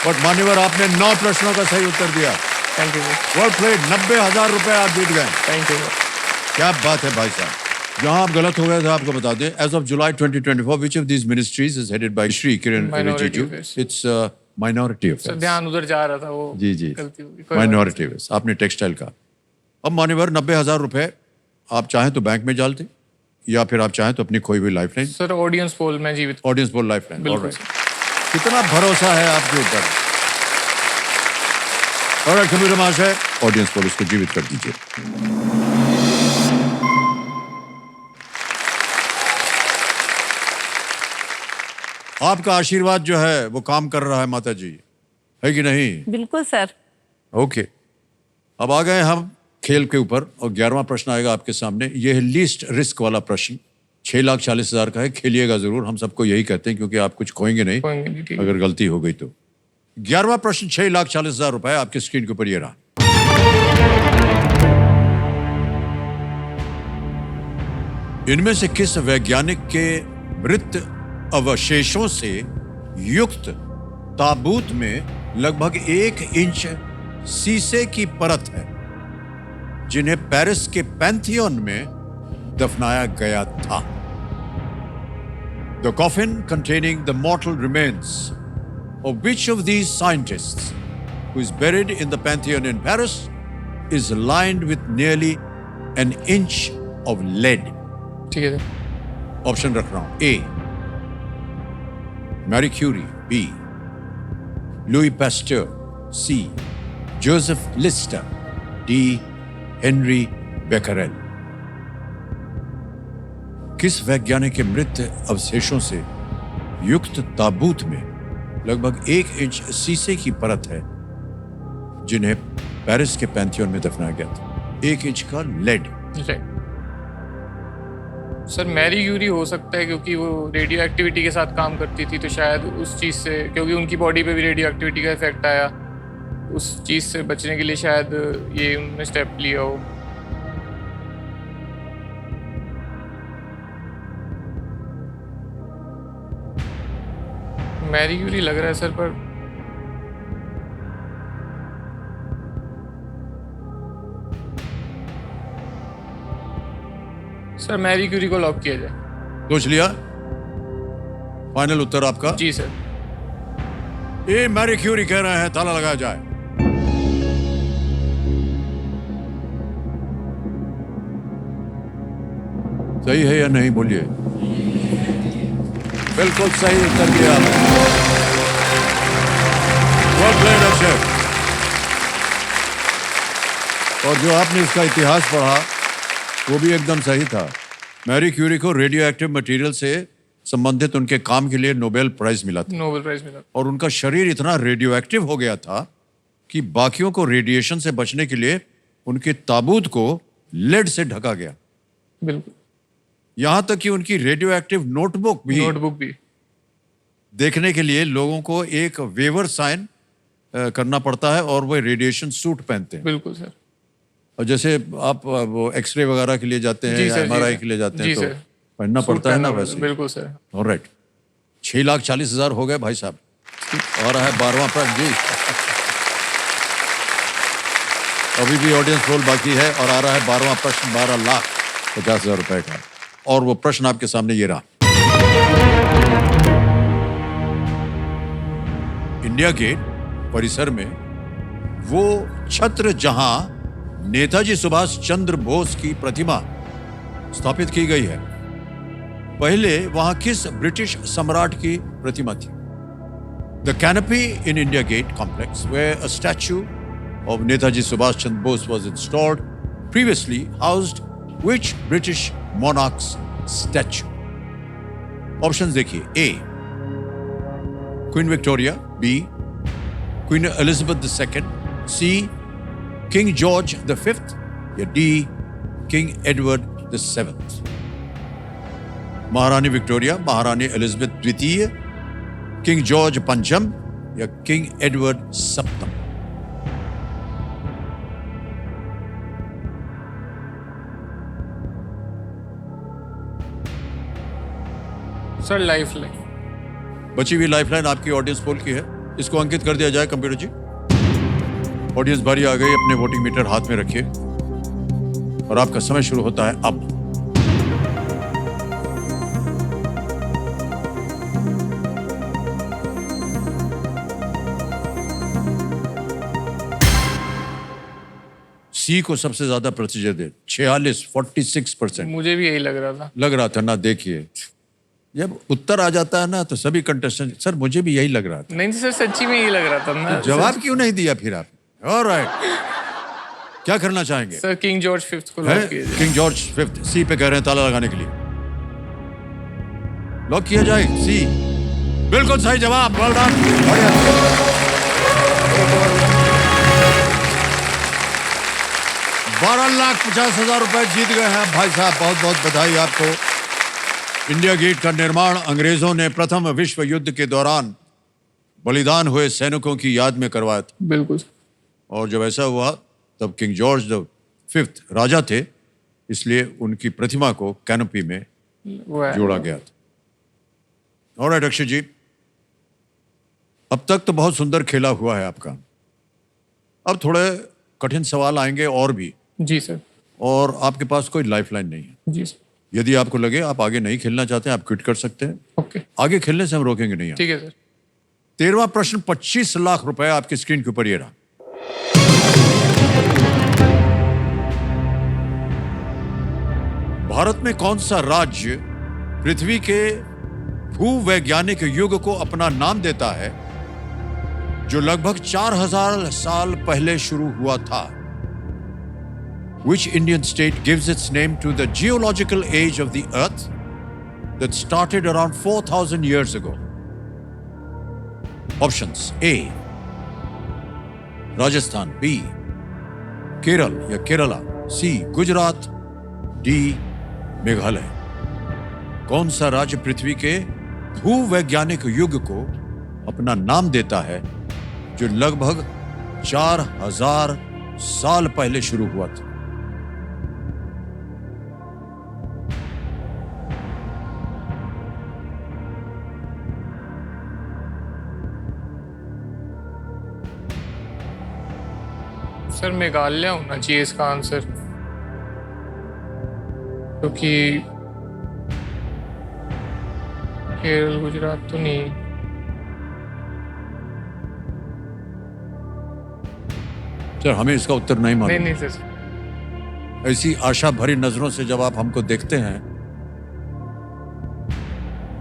But मान्यवर, आपने 9 प्रश्नों का सही उत्तर दिया। Thank you sir. Well played. 90,000 रुपए आप जीत गए। Thank you sir. क्या बात है भाई साहब। जहां आप गलत हो गए थे आपको बता दें, as of July 2024 which of these ministries is headed by Shri Kiren Minority Rijiju? affairs. It's minority sir affairs. ध्यान उधर जा रहा था वो। जी जी, गलती हो गई। कोई बात माइनॉरिटी अफेयर्स। आपने टेक्सटाइल का। अब मान्यवर 90,000 रुपए आप चाहें तो बैंक में डाल दें या फिर आप चाहें तो अपनी खोई हुई लाइफलाइन। नहीं। सर ऑडियंस पोल में जीवित। Audience poll lifeline. बिल्कुल ऑलराइट। कितना भरोसा है आपके ऊपर। ऑलराइट कंप्यूटर महाशय, ऑडियंस पोल इसको जीवित कर दीजिए। आपका आशीर्वाद जो है वो काम कर रहा है माता जी, है कि नहीं? बिल्कुल सर। ओके, अब आ गए हम खेल के ऊपर और 11वां प्रश्न आएगा आपके सामने। यह है लीस्ट रिस्क वाला प्रश्न। 6,40,000 का है। खेलिएगा जरूर, हम सबको यही कहते हैं क्योंकि आप कुछ खोएंगे नहीं खोएंगे नहीं, ठीक है। अगर गलती हो गई तो। 11वां प्रश्न 6,40,000 रुपए आपकी स्क्रीन के ऊपर ये रहा। इनमें से किस वैज्ञानिक के मृत अवशेषों से युक्त ताबूत में लगभग 1 इंच शीशे की परत है जिन्हें पेरिस के पैंथियन में दफनाया गया था? The coffin containing the mortal remains of which of these scientists who is buried in the Pantheon in Paris is lined with nearly an inch of lead? ठीक है सर। ऑप्शन रख रहा हूं। A Marie Curie, B Louis Pasteur, C Joseph Lister, D Henri Becquerel. किस वैज्ञानिक के मृत अवशेषों से युक्त ताबूत में लगभग 1 इंच शीशे की परत है जिन्हें पेरिस के पैंथियन में दफनाया गया था? 1 इंच का लेड। सर मैरी क्यूरी हो सकता है क्योंकि वो रेडियो एक्टिविटी के साथ काम करती थी, तो शायद उस चीज़ से, क्योंकि उनकी बॉडी पे भी रेडियो एक्टिविटी का इफेक्ट आया, उस चीज़ से बचने के लिए शायद ये उन्होंने स्टेप लिया हो। मैरी क्यूरी लग रहा है सर, पर सर मैरी क्यूरी को लॉक किया जाए। सोच लिया? फाइनल उत्तर आपका? जी सर। ये मैरी क्यूरी कह रहे हैं, ताला लगाया जाए। सही है या नहीं बोलिए? बिल्कुल सही उत्तर दिया आपने। Well played, Akshay. और जो आपने इसका इतिहास पढ़ा वो भी एकदम सही था। मैरी क्यूरी को रेडियो एक्टिव मटेरियल से संबंधित उनके काम के लिए नोबेल प्राइज मिला था। नोबेल प्राइज मिला। और उनका शरीर इतना रेडियो एक्टिव हो गया था कि बाकियों को रेडिएशन से बचने के लिए उनके ताबूत को लेड से ढका गया। बिल्कुल। यहां तक कि उनकी रेडियो एक्टिव नोटबुक भी देखने के लिए लोगों को एक वेवर साइन करना पड़ता है और वो रेडिएशन सूट पहनते हैं। बिल्कुल सर। और जैसे आप वो एक्सरे वगैरह के लिए जाते हैं या MRI के लिए जाते हैं तो पहनना पड़ता है ना वैसे। बिल्कुल सर। ऑलराइट, 6,40,000 हो गए भाई साहब। और है 12वां प्रश्न जी। अभी भी ऑडियंस रोल बाकी है और आ रहा है 12वां प्रश्न 12,50,000 रुपए का। और वो प्रश्न आपके सामने ये रहा। इंडिया गेट परिसर में वो छत्र जहां नेताजी सुभाष चंद्र बोस की प्रतिमा स्थापित की गई है, पहले वहां किस ब्रिटिश सम्राट की प्रतिमा थी? The canopy in India Gate complex where a statue of Netaji Subhash Chandra Bose was installed previously housed which British monarch's statue? Options देखिए। A. Queen Victoria, B. Queen Elizabeth II, C. King George V, या D. King Edward VII? महारानी Victoria, महारानी Elizabeth द्वितीय, king George पंचम या king Edward सप्तम? Sir lifeline. बची हुई लाइफलाइन आपकी ऑडियंस पोल की है, इसको अंकित कर दिया जाए कंप्यूटर जी। ऑडियंस बारी आ गई, अपने वोटिंग मीटर हाथ में रखिए और आपका समय शुरू होता है अब। सी को सबसे ज्यादा प्रतिशत दे, 46% मुझे भी यही लग रहा था। लग रहा था ना। देखिए जब उत्तर आ जाता है ना तो सभी कंटेस्टेंट, सर मुझे भी यही लग रहा था। नहीं सर, सच्ची में यही लग रहा था। मैं जवाब क्यों नहीं दिया फिर आप? ऑलराइट, क्या करना चाहेंगे? सर किंग जॉर्ज V को लॉक कीजिए। किंग जॉर्ज V सी पे कह रहे हैं ताला लगाने के लिए। लॉक किया जाए सी। बिल्कुल सही जवाब, वेल डन। 12,50,000 रुपए जीत गए हैं भाई साहब, बहुत बहुत बधाई आपको। इंडिया गेट का निर्माण अंग्रेजों ने प्रथम विश्व युद्ध के दौरान बलिदान हुए सैनिकों की याद में करवाया था। बिल्कुल। और जब ऐसा हुआ तब किंग जॉर्ज V राजा थे, इसलिए उनकी प्रतिमा को कैनोपी में जोड़ा गया था। ऑलराइट अक्षय जी, अब तक तो बहुत सुंदर खेला हुआ है आपका। अब थोड़े कठिन सवाल आएंगे और भी। जी सर। और आपके पास कोई लाइफलाइन नहीं है। जी सर। यदि आपको लगे आप आगे नहीं खेलना चाहते हैं, आप क्विट कर सकते हैं। ओके। आगे खेलने से हम रोकेंगे नहीं। ठीक है सर। 13वां प्रश्न 25 लाख रुपए आपकी स्क्रीन के ऊपर ये रहा। भारत में कौन सा राज्य पृथ्वी के भूवैज्ञानिक युग को अपना नाम देता है जो लगभग 4,000 साल पहले शुरू हुआ था? Which Indian state gives its name to the geological age of the earth that started around 4,000 years ago? Options: A. Rajasthan, B. Kerala या केरला, C. गुजरात, D. मेघालय। कौन सा राज्य पृथ्वी के भूवैज्ञानिक युग को अपना नाम देता है जो लगभग 4,000 साल पहले शुरू हुआ था? सर मेघालय होना चाहिए इसका आंसर, क्योंकि केरल गुजरात तो नहीं। सर हमें इसका उत्तर नहीं मालूम। नहीं सर। ऐसी आशा भरी नजरों से जब आप हमको देखते हैं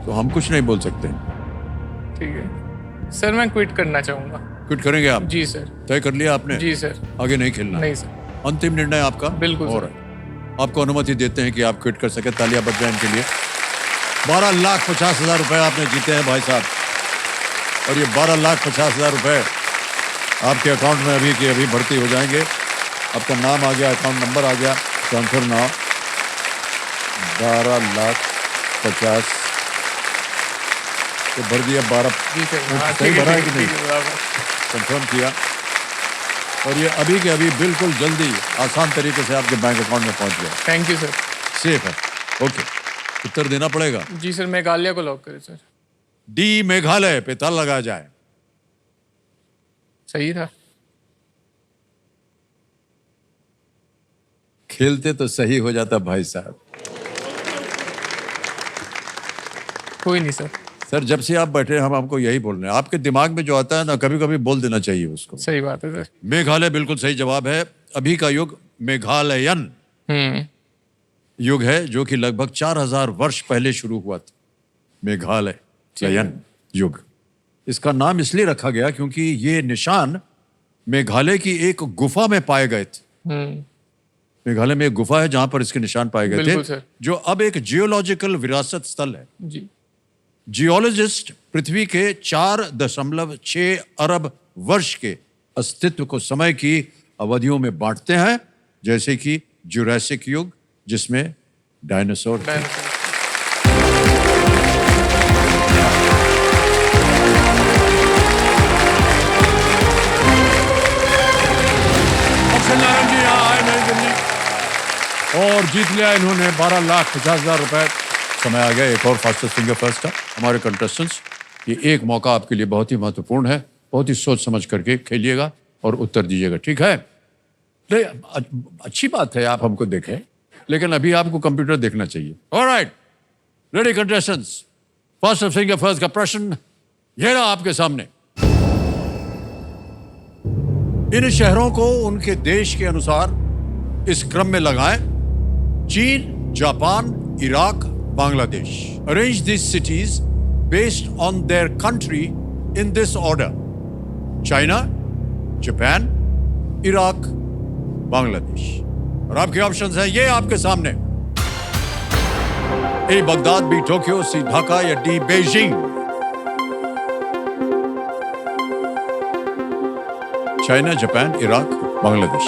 तो हम कुछ नहीं बोल सकते। ठीक है सर, मैं क्विट करना चाहूंगा। क्विट करेंगे आप? जी सर। तय कर लिया आपने? जी सर। आगे नहीं खेलना? नहीं सर। अंतिम निर्णय आपका? बिल्कुल और आपको अनुमति देते हैं कि आप क्विट कर सके। तालियां बज जाएं इनके लिए। 12,50,000 रुपए आपने जीते हैं भाई साहब। और ये 12,50,000 रुपए आपके अकाउंट में अभी के अभी भर्ती हो जाएंगे। आपका नाम आ गया, अकाउंट नंबर आ गया, ट्रांसफर नाउ 12,50,000 तो भर दिया। 12 जी सर, हाँ, सही ठीक है, भरा है कि ठीक नहीं? है, बराबर। कंफर्म किया और ये अभी के अभी बिल्कुल जल्दी आसान तरीके से आपके बैंक अकाउंट में पहुंच गया। Thank you sir. सेफ है। ओके, उत्तर देना पड़ेगा। जी सर, मेघालय को लॉक करें सर। डी मेघालय पे ताला लगाया जाए। सही था। खेलते तो सही हो जाता भाई साहब। कोई नहीं सर। सर जब से आप बैठे हम आपको यही बोल रहे हैं, आपके दिमाग में जो आता है ना कभी कभी बोल देना चाहिए उसको। सही बात है सर। मेघालय बिल्कुल सही जवाब है। अभी का युग मेघालयन युग है जो कि लगभग 4,000 वर्ष पहले शुरू हुआ था। मेघालयन युग, इसका नाम इसलिए रखा गया क्योंकि ये निशान मेघालय की एक गुफा में पाए गए थे। मेघालय में एक गुफा है जहां पर इसके निशान पाए गए बिल्कुल थे, सर। जो अब एक जियोलॉजिकल विरासत स्थल है। जी। जियोलॉजिस्ट पृथ्वी के 4.6 अरब वर्ष के अस्तित्व को समय की अवधियों में बांटते हैं, जैसे कि जुरासिक युग जिसमें डायनासोर थे। डायनासोर। नारायण जी यहाँ आए नई दिल्ली और जीत लिया इन्होंने 12,50,000 रुपए। समय आ गया एक और फास्टेस्ट फिंगर फर्स्ट का। हमारे कंटेस्टेंट्स, ये एक मौका आपके लिए बहुत ही महत्वपूर्ण है। बहुत ही सोच समझ करके खेलिएगा और उत्तर दीजिएगा, ठीक है? नहीं, अच्छी बात है आप हमको देखें, लेकिन अभी आपको कंप्यूटर देखना चाहिए। Alright, ready contestants, fastest finger first का प्रश्न ये रहा आपके सामने। इन शहरों को उनके देश के अनुसार इस क्रम में लगाएं: चीन, Japan, Iraq, Bangladesh. Arrange this cities based on their country in this order: China, Japan, Iraq, Bangladesh. और आपके ऑप्शंस हैं ये आपके सामने: ए बगदाद, बी टोक्यो, सी ढाका या D Beijing. China, Japan, Iraq, Bangladesh.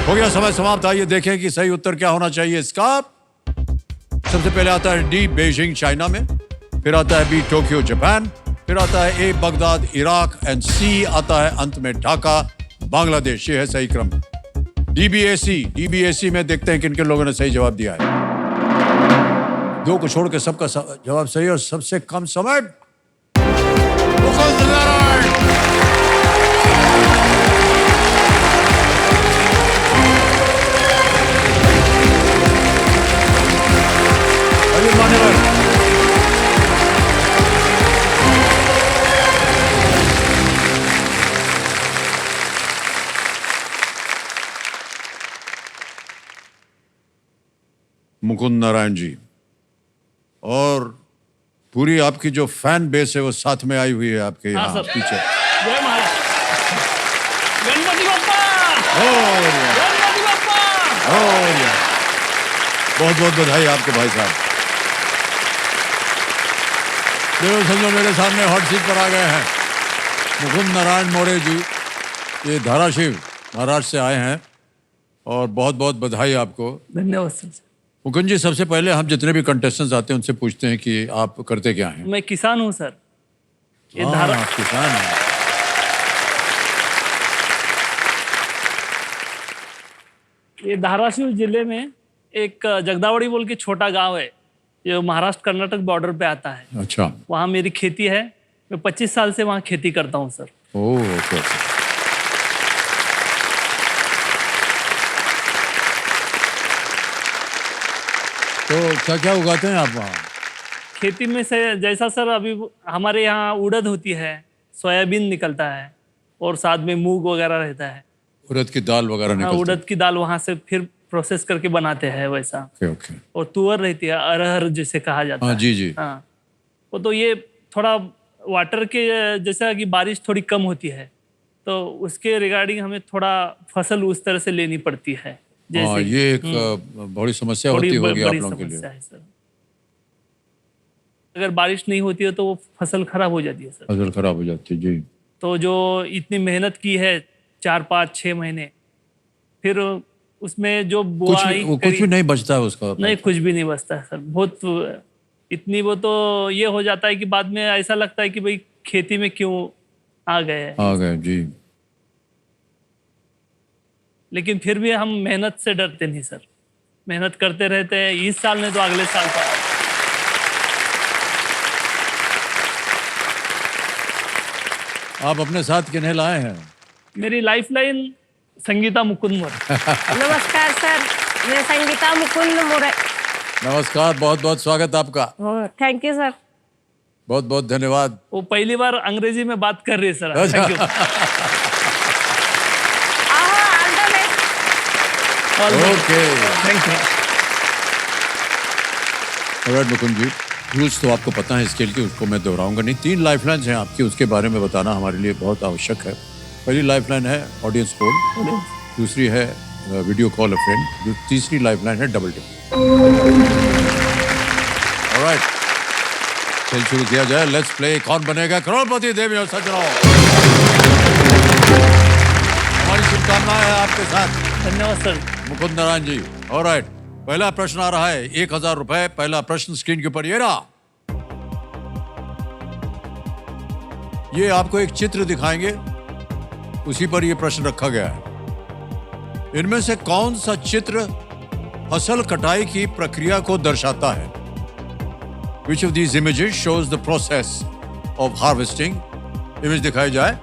हो गया समय समाप्त। आइए देखें कि सही उत्तर क्या होना चाहिए इसका। सबसे पहले आता है डी बेजिंग चाइना में, फिर आता है बी टोक्यो जापान, फिर आता है ए बगदाद इराक एंड सी आता है अंत में ढाका बांग्लादेश। ये है सही क्रम। डीबीएसी में देखते हैं किन किन लोगों ने सही जवाब दिया है। दो को छोड़ के सबका जवाब सही और सबसे कम समय मुकुंद नारायण। मुकुंद नारायण जी, और पूरी आपकी जो फैन बेस है वो साथ में आई हुई है आपके यहाँ पीछे। जय महाराज। गणपति बप्पा। गणपति बप्पा। बहुत बहुत बधाई आपके भाई साहब। देखो समझो मेरे सामने हॉट सीट पर आ गए हैं मुकुंद नारायण मौर्य जी। ये धाराशिव महाराष्ट्र से आए हैं और बहुत बहुत बधाई आपको। धन्यवाद सर। मुकुंद जी, सबसे पहले हम जितने भी कंटेस्टेंट्स आते हैं उनसे पूछते हैं कि आप करते क्या हैं। मैं किसान हूँ सर। ये आप किसान हैं। ये धाराशिव जिले में एक जगदावड़ी बोल के छोटा गांव है, जो महाराष्ट्र कर्नाटक बॉर्डर पे आता है। अच्छा। वहाँ मेरी खेती है। मैं 25 साल से वहाँ खेती करता हूँ सर। ओह, ओके। तो क्या क्या उगाते हैं आप वहाँ? खेती में से जैसा सर अभी हमारे यहाँ उड़द होती है, सोयाबीन निकलता है और साथ में मूंग वगैरह रहता है। उड़द की दाल वगैरह हाँ, निकलती उड़द की दाल वहाँ से फिर प्रोसेस करके बनाते हैं वैसा। है। ओके। और तुअर रहती है, अरहर जिसे कहा जाता हाँ, है। जी जी। हाँ, वो तो ये थोड़ा वाटर के जैसा कि बारिश थोड़ी कम होती है तो उसके रिगार्डिंग हमें थोड़ा फसल उस तरह से लेनी पड़ती है। जैसे ये एक बड़ी समस्या थोड़ी होती होगी आप बड़ी लोगों के लिए। समस्या है सर। अगर बारिश नहीं होती है तो वो फसल खराब हो जाती है सर। फसल खराब हो जाती है जी। तो जो इतनी मेहनत की है 4-5-6 महीने, फिर उसमें जो बुआई कुछ भी नहीं बचता है उसका। नहीं, कुछ भी नहीं बचता है सर। बहुत इतनी वो तो ये हो जाता है कि बाद में ऐसा लगता है कि भाई खेती में क्यों आ गए। आ गए जी। लेकिन फिर भी हम मेहनत से डरते नहीं सर, मेहनत करते रहते हैं। इस साल नहीं तो अगले साल का। आप अपने साथ किन्हें लाए हैं? मेरी लाइफलाइन संगीता मुकुंद मोरे। नमस्कार सर, मैं संगीता मुकुंद मोरे। नमस्कार, बहुत बहुत स्वागत आपका। Thank you sir. बहुत बहुत धन्यवाद। वो पहली बार अंग्रेजी में बात कर रही है सर। अच्छा। Thank you. Okay, thank you. Alright Mukund ji, rules तो आपको पता है स्केल की, उसको मैं दोहराऊंगा नहीं। 3 लाइफलाइंस हैं आपकी, उसके बारे में बताना हमारे लिए बहुत आवश्यक है। पहली लाइफलाइन है ऑडियंस कॉल, दूसरी है वीडियो कॉल अ फ्रेंड, तीसरी लाइफलाइन है डबल टिक। ऑलराइट, खेल शुरू किया जाए। लेट्स प्ले कौन बनेगा करोड़पति, देवी और सज्जनों। हमारी शुभकामनाएं हैं आपके साथ। धन्यवाद सर। मुकुंद नारायण जी। ऑलराइट, पहला प्रश्न आ रहा है 1000 रुपए। पहला प्रश्न स्क्रीन के ऊपर ये रहा। ये आपको एक चित्र दिखाएंगे, उसी पर यह प्रश्न रखा गया है। इनमें से कौन सा चित्र फसल कटाई की प्रक्रिया को दर्शाता है? Which of these images shows the process of harvesting? Image दिखाई जाए।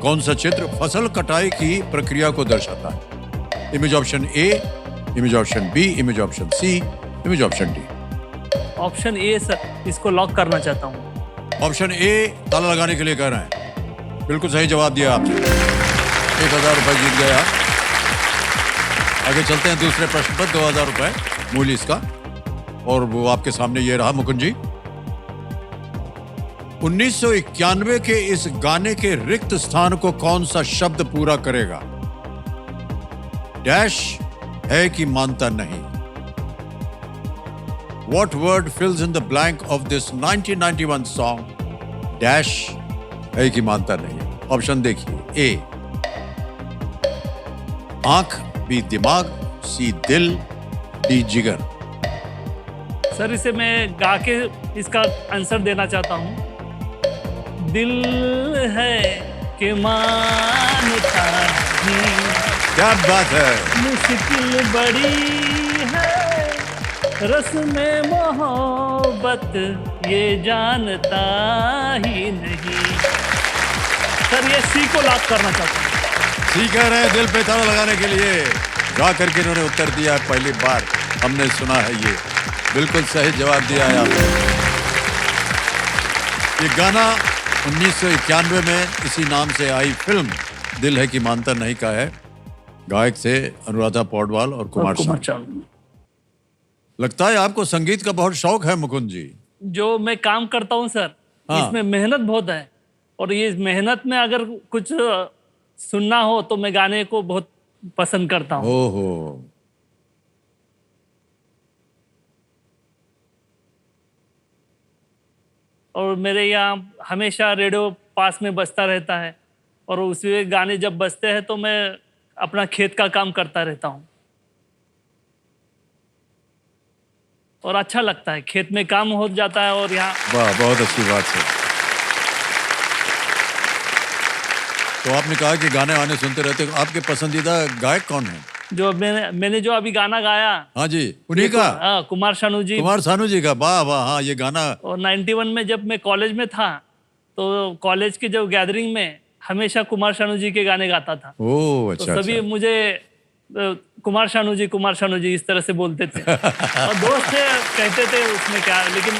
कौन सा चित्र फसल कटाई की प्रक्रिया को दर्शाता है? Image option A, image option B, image option C, image option D. Option A sir, इसको लॉक करना चाहता हूँ। ऑप्शन ए ताला लगाने के लिए कह रहे हैं। बिल्कुल सही जवाब दिया आपने, 1000 रुपए जीत गए आप। आगे चलते हैं दूसरे प्रश्न पर। 2000 रुपए मूल्य इसका, और वो आपके सामने ये रहा मुकुंद जी। 1991 के इस गाने के रिक्त स्थान को कौन सा शब्द पूरा करेगा? डैश है कि मानता नहीं। What word fills in the blank of this 1991 song? Dash है कि मानता नहीं। ऑप्शन देखिए। ए आंख, बी दिमाग, सी दिल, डी जिगर। सर इसे मैं गा के इसका आंसर देना चाहता हूँ। दिल है कि मानता नहीं। क्या बात है। मुश्किल बड़ी है रस्म मोहब्बत, ये जानता ही नहीं। सर ये सी को लॉक करना चाहता हूँ। सी कह रहे हैं दिल पे ताला लगाने के लिए। गा करके इन्होंने उत्तर दिया है, पहली बार हमने सुना है ये। बिल्कुल सही जवाब दिया है आपने। ये गाना 1991 में इसी नाम से आई फिल्म दिल है कि मानता नहीं का है। गायक से अनुराधा पौडवाल और कुमार शानू। लगता है आपको संगीत का बहुत शौक है मुकुंद जी। जो मैं काम करता हूँ सर, हाँ। इसमें मेहनत बहुत है, और ये मेहनत में अगर कुछ सुनना हो तो मैं गाने को बहुत पसंद करता हूँ। ओहो, और मेरे यहाँ हमेशा रेडियो पास में बजता रहता है, और उसी गाने जब बजते हैं तो मैं अपना खेत का काम करता रहता हूँ, और अच्छा लगता है। खेत में काम हो जाता है, और यहाँ। वाह, बहुत अच्छी बात है। तो आपने कहा कि गाने वाने सुनते रहते हो। आपके पसंदीदा गायक कौन है? जो मैंने जो अभी गाना गाया, हाँ जी, उन्हीं का। हाँ, कुमार शानू जी। कुमार शानू जी का। वाह वाह, हाँ ये गाना। और 91 में जब मैं कॉलेज में था, तो कॉलेज की जो गैदरिंग में हमेशा कुमार शानू जी के गाने गाता था। ओह अच्छा। तो सभी मुझे कुमार शानू जी इस तरह से बोलते थे। और दोस्त थे, कहते थे उसमें क्या, लेकिन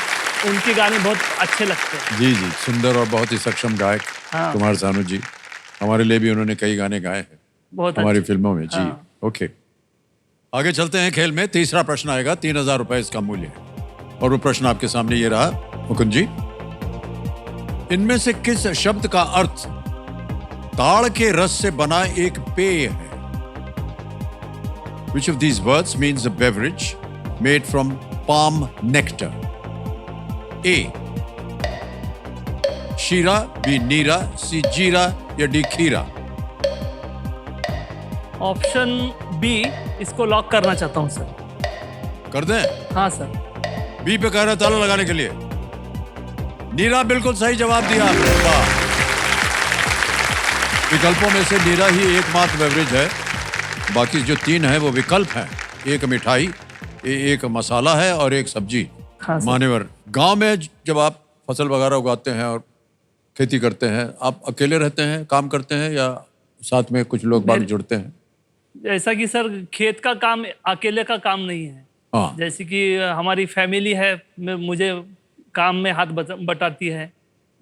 उनके गाने बहुत अच्छे लगते हैं। जी जी, सुंदर और बहुत ही सक्षम गायक हाँ। कुमार शानू जी। हमारे लिए भी उन्होंने कई गाने गाए हैं बहुत हमारी अच्छे। फिल्मों में। जी हाँ। ओके, आगे चलते हैं खेल में। तीसरा प्रश्न आएगा, 3000 रुपए इसका मूल्य है, और वो प्रश्न आपके सामने ये रहा मुकुंद जी। इनमें से किस शब्द का अर्थ ताड़ के रस से बना एक पेय है। Which of these words means a beverage made from palm nectar? A. शीरा, B. नीरा, C. जीरा या D. खीरा? ऑप्शन बी इसको लॉक करना चाहता हूँ सर। कर दें? हाँ सर। बी पे कह रहे ताला लगाने के लिए। नीरा बिल्कुल सही जवाब दिया आपने। वाह। विकल्पों में से नीरा ही एकमात्र बेवरेज है, बाकी जो 3 है वो विकल्प हैं। एक मिठाई, एक मसाला है और एक सब्जी। हाँ सर। मान्यवर, गांव में जब आप फसल वगैरह उगाते हैं और खेती करते हैं, आप अकेले रहते हैं, काम करते हैं या साथ में कुछ लोग बाग जुड़ते हैं? जैसा कि सर खेत का काम अकेले का काम नहीं है। हाँ। जैसे कि हमारी फैमिली है, मुझे काम में हाथ बटाती है।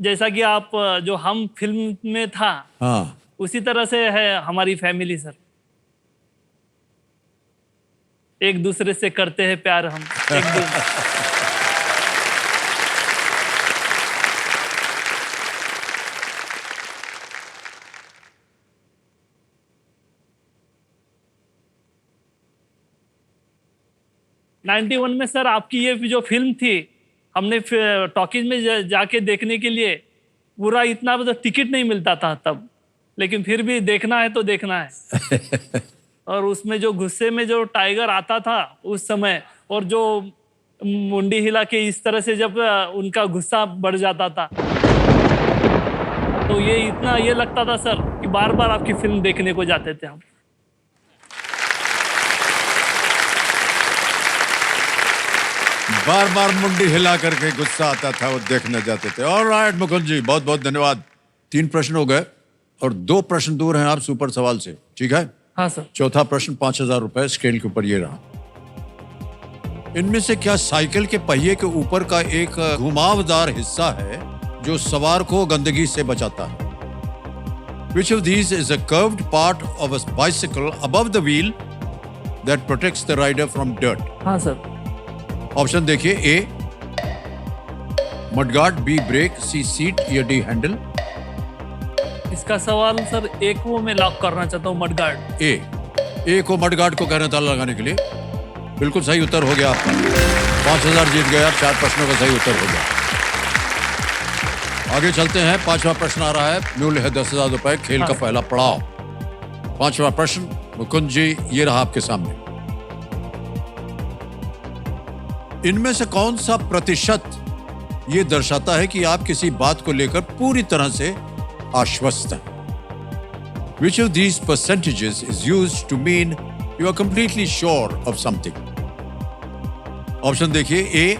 जैसा कि आप जो हम फिल्म में था, हाँ। उसी तरह से है हमारी फैमिली सर। एक दूसरे से करते हैं प्यार हम एक दूसरे। '91 में सर आपकी ये जो फिल्म थी, हमने टॉकीज में जाके देखने के लिए पूरा इतना मतलब टिकट नहीं मिलता था तब, लेकिन फिर भी देखना है तो देखना है। और उसमें जो गुस्से में जो टाइगर आता था उस समय, और जो मुंडी हिला के इस तरह से जब उनका गुस्सा बढ़ जाता था, तो ये इतना ये लगता था सर कि बार बार आपकी फिल्म देखने को जाते थे हम। बार बार मुंडी हिला करके गुस्सा आता था, वो देखने जाते थे। ऑलराइट मुकुंद जी, बहुत बहुत धन्यवाद। 3 प्रश्न हो गए और 2 प्रश्न दूर हैं आप सुपर सवाल से, ठीक है? हाँ सर। चौथा प्रश्न 5,000 रुपए स्केल के ऊपर ये रहा। इनमें से क्या साइकिल के पहिए के ऊपर का एक घुमावदार हिस्सा है जो सवार को गंदगी से बचाता है? Which of these is a curved part of a bicycle above the wheel that protects the rider from dirt? हाँ सर। ऑप्शन देखिए। ए mudguard, be break, C seat या डी हैंडल? इसका सवाल सर एक वो मैं लॉक करना चाहता हूँ, मडगार्ड। ए को मडगार्ड को कहना ताला लगाने के लिए बिल्कुल सही उत्तर हो गया आपका। 5,000 जीत गए आप, 4 प्रश्नों का सही उत्तर हो गया। आगे चलते हैं। 5वां प्रश्न आ रहा है, मूल्य है 10,000 रुपए, खेल का पहला पड़ाव। 5वां प्रश्न मुकुंद जी, ये रहा आपके सामने। इनमें से कौन सा प्रतिशत ये दर्शाता है कि आप किसी बात को लेकर पूरी तरह से आश्वस्त हैं? Which of these percentages is used to mean you are completely sure of something? Option देखिए। ए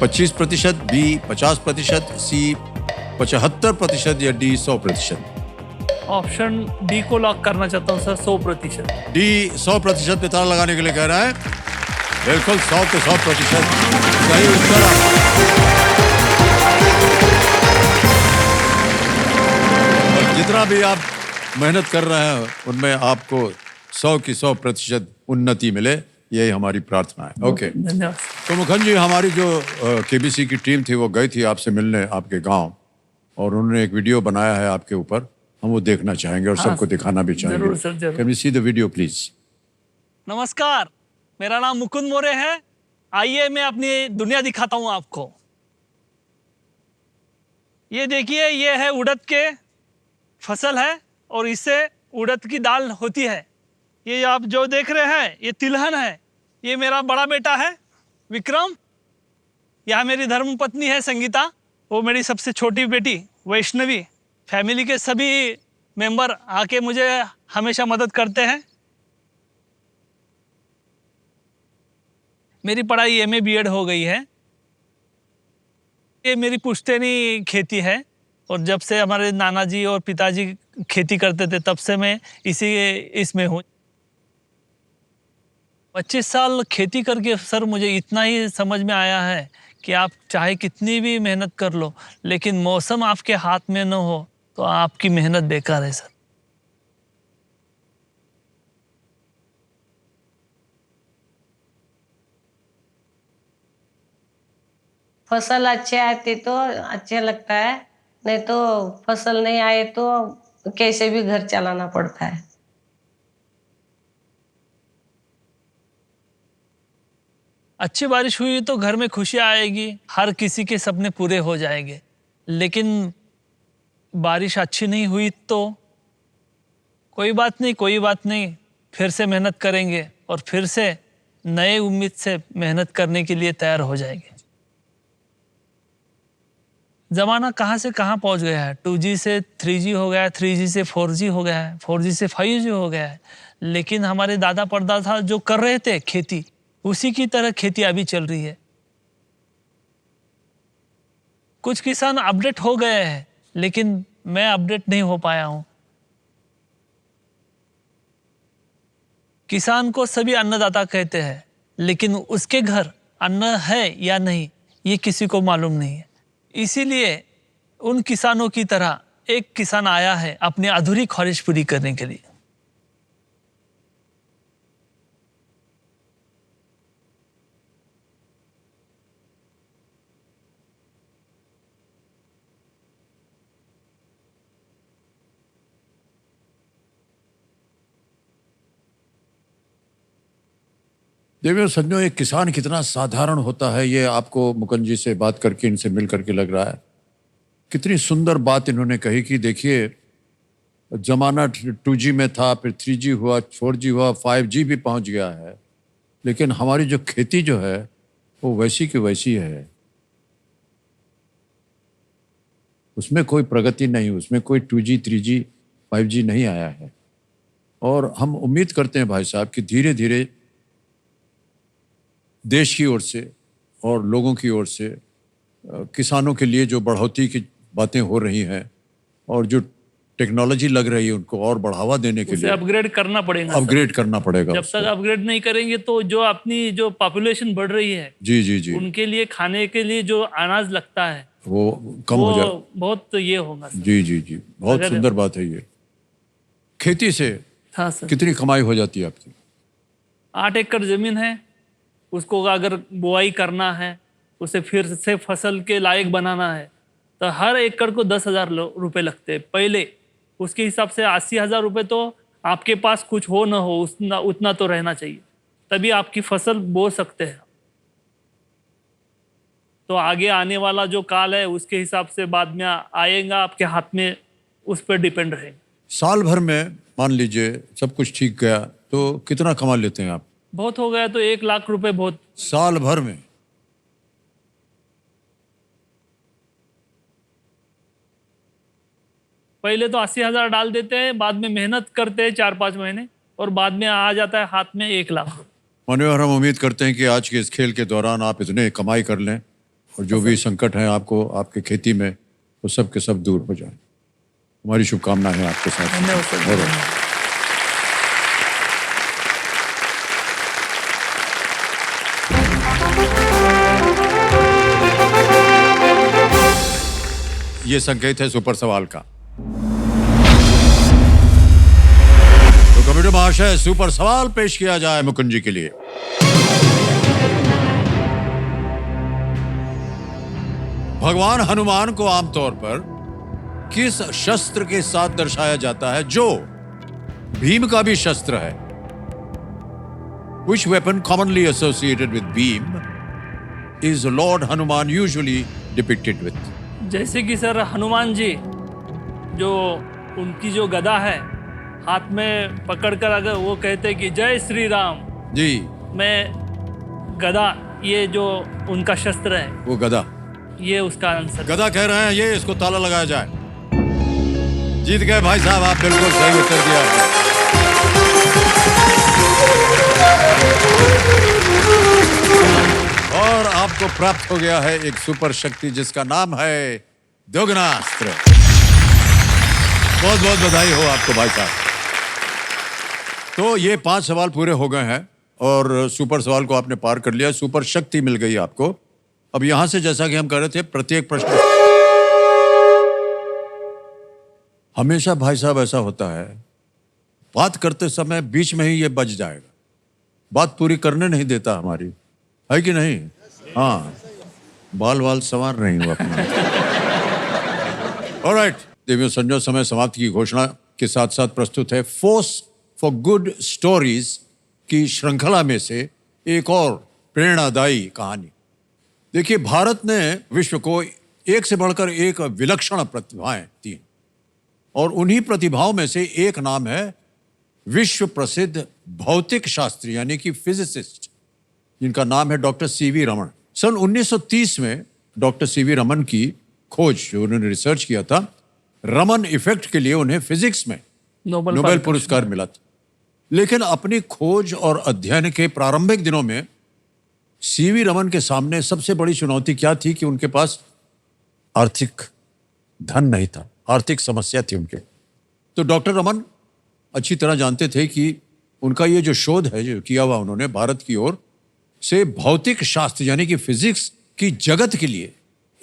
25%, बी 50%, सी 75% या डी 100%? ऑप्शन डी को लॉक करना चाहता हूँ सर, 100%। डी 100% पे ताला लगाने के लिए कह रहा है। बिल्कुल 100 पे 100% सही उत्तर। और जितना भी आप मेहनत कर रहे हैं उनमें आपको 100 की 100% उन्नति मिले, यही हमारी प्रार्थना है। ओके, धन्यवाद। तो मुखन जी, हमारी जो केबीसी की टीम थी वो गई थी आपसे मिलने आपके गांव, और उन्होंने एक वीडियो बनाया है आपके ऊपर, हम वो देखना चाहेंगे और सबको दिखाना भी चाहेंगे। जरूर सर, जरूर। Can we see the video please? नमस्कार, मेरा नाम मुकुंद मोरे है। आइए मैं अपनी दुनिया दिखाता हूँ आपको। ये देखिए, ये है उड़द के फसल है और इससे उड़द की दाल होती है। ये आप जो देख रहे हैं ये तिलहन है। ये मेरा बड़ा बेटा है विक्रम। यहाँ मेरी धर्मपत्नी है संगीता। वो मेरी सबसे छोटी बेटी वैष्णवी। फैमिली के सभी मेंबर आके मुझे हमेशा मदद करते हैं। मेरी पढ़ाई MA BEd हो गई है। ये मेरी पुश्तैनी खेती है, और जब से हमारे नाना जी और पिताजी खेती करते थे तब से मैं इसमें हूँ। 25 साल खेती करके सर मुझे इतना ही समझ में आया है कि आप चाहे कितनी भी मेहनत कर लो, लेकिन मौसम आपके हाथ में न हो तो आपकी मेहनत बेकार है सर। फसल अच्छे आते तो अच्छा लगता है, नहीं तो फसल नहीं आए तो कैसे भी घर चलाना पड़ता है। अच्छी बारिश हुई तो घर में खुशी आएगी, हर किसी के सपने पूरे हो जाएंगे। लेकिन बारिश अच्छी नहीं हुई तो कोई बात नहीं, फिर से मेहनत करेंगे और फिर से नए उम्मीद से मेहनत करने के लिए तैयार हो जाएंगे। ज़माना कहाँ से कहाँ पहुँच गया है। 2G से 3G हो गया है, 3G से 4G हो गया है, 4G से 5G हो गया है। लेकिन हमारे दादा परदादा जो कर रहे थे खेती, उसी की तरह खेती अभी चल रही है। कुछ किसान अपडेट हो गए हैं, लेकिन मैं अपडेट नहीं हो पाया हूँ। किसान को सभी अन्नदाता कहते हैं, लेकिन उसके घर अन्न है या नहीं ये किसी को मालूम नहीं है। इसीलिए उन किसानों की तरह एक किसान आया है अपनी अधूरी ख्वाहिश पूरी करने के लिए। देखिए सज्जनों, एक किसान कितना साधारण होता है ये आपको मुकुंद जी से बात करके, इनसे मिल करके लग रहा है। कितनी सुंदर बात इन्होंने कही कि देखिए जमाना 2G में था, फिर 3G हुआ, 4G हुआ, 5G भी पहुंच गया है, लेकिन हमारी जो खेती जो है वो वैसी की वैसी है। उसमें कोई प्रगति नहीं, उसमें कोई 2G 3G 5G नहीं आया है। और हम उम्मीद करते हैं भाई साहब कि धीरे धीरे देश की ओर से और लोगों की ओर से किसानों के लिए जो बढ़ोतरी की बातें हो रही हैं और जो टेक्नोलॉजी लग रही है उनको और बढ़ावा देने के लिए अपग्रेड करना पड़ेगा। अपग्रेड करना पड़ेगा। जब तक अपग्रेड नहीं करेंगे तो जो अपनी जो पॉपुलेशन बढ़ रही है, जी जी जी, उनके लिए खाने के लिए जो अनाज लगता है वो कम हो जाए। बहुत ये होगा। जी जी जी, बहुत सुंदर बात है ये। खेती से हाँ सर, कितनी कमाई हो जाती है आपकी? 8 एकड़ जमीन है, उसको अगर बुआई करना है, उसे फिर से फसल के लायक बनाना है तो हर एकड़ को 10,000 रुपये लगते हैं पहले। उसके हिसाब से 80,000 रुपये तो आपके पास कुछ हो ना हो उतना तो रहना चाहिए, तभी आपकी फसल बो सकते हैं। तो आगे आने वाला जो काल है उसके हिसाब से बाद में आएगा, आपके हाथ में उस पर डिपेंड रहेगा। साल भर में मान लीजिए सब कुछ ठीक गया तो कितना कमा लेते हैं आप? बहुत हो गया तो 1 लाख रुपए बहुत। साल भर में? पहले तो 80,000 डाल देते हैं, बाद में मेहनत करते हैं 4-5 महीने और बाद में आ जाता है हाथ में 1 लाख। माननीय, हम उम्मीद करते हैं कि आज के इस खेल के दौरान आप इतने कमाई कर लें और जो भी संकट हैं आपको आपके खेती में वो सब के सब दूर हो जाए। हमारी शुभकामनाएं हैं आपके साथ। धन्यवाद। ये संकेत है सुपर सवाल का। तो कमेटी महाशय, सुपर सवाल पेश किया जाए मुकुंद जी के लिए। भगवान हनुमान को आमतौर पर किस शस्त्र के साथ दर्शाया जाता है जो भीम का भी शस्त्र है? Which weapon commonly associated with Bhim is Lord Hanuman usually depicted with? जैसे कि सर हनुमान जी जो उनकी जो गदा है हाथ में पकड़कर अगर वो कहते कि जय श्री राम जी, मैं गदा, ये जो उनका शस्त्र है वो गदा, ये उसका आंसर। गदा कह रहे हैं ये, इसको ताला लगाया जाए। जीत गए भाई साहब, आप बिल्कुल सही उत्तर दिया और आपको प्राप्त हो गया है एक सुपर शक्ति जिसका नाम है दोगुनास्त्र। बहुत बहुत बधाई हो आपको भाई साहब। तो ये 5 सवाल पूरे हो गए हैं और सुपर सवाल को आपने पार कर लिया, सुपर शक्ति मिल गई आपको। अब यहां से जैसा कि हम कह रहे थे, प्रत्येक प्रश्न हमेशा भाई साहब ऐसा होता है, बात करते समय बीच में ही ये बज जाएगा, बात पूरी करने नहीं देता हमारी, है कि नहीं? हाँ, बाल वाल सवार नहीं हुआ अपना। ऑलराइट देवियों संजो, समय समाप्ति की घोषणा के साथ साथ प्रस्तुत है फोर्स फॉर गुड स्टोरीज की श्रृंखला में से एक और प्रेरणादायी कहानी। देखिए, भारत ने विश्व को एक से बढ़कर एक विलक्षण प्रतिभाएं दी और उन्हीं प्रतिभाओं में से एक नाम है विश्व प्रसिद्ध भौतिक शास्त्री यानी कि फिजिसिस्ट, जिनका नाम है डॉक्टर सीवी रमन। सन 1930 में डॉक्टर सीवी रमन की खोज, जो उन्होंने रिसर्च किया था, रमन इफेक्ट के लिए उन्हें फिजिक्स में नोबेल पुरस्कार मिला था। लेकिन अपनी खोज और अध्ययन के प्रारंभिक दिनों में सीवी रमन के सामने सबसे बड़ी चुनौती क्या थी कि उनके पास आर्थिक धन नहीं था, आर्थिक समस्या थी उनके। तो डॉक्टर रमन अच्छी तरह जानते थे कि उनका ये जो शोध है, जो किया हुआ उन्होंने भारत की ओर से, भौतिक शास्त्र यानी कि फिजिक्स की जगत के लिए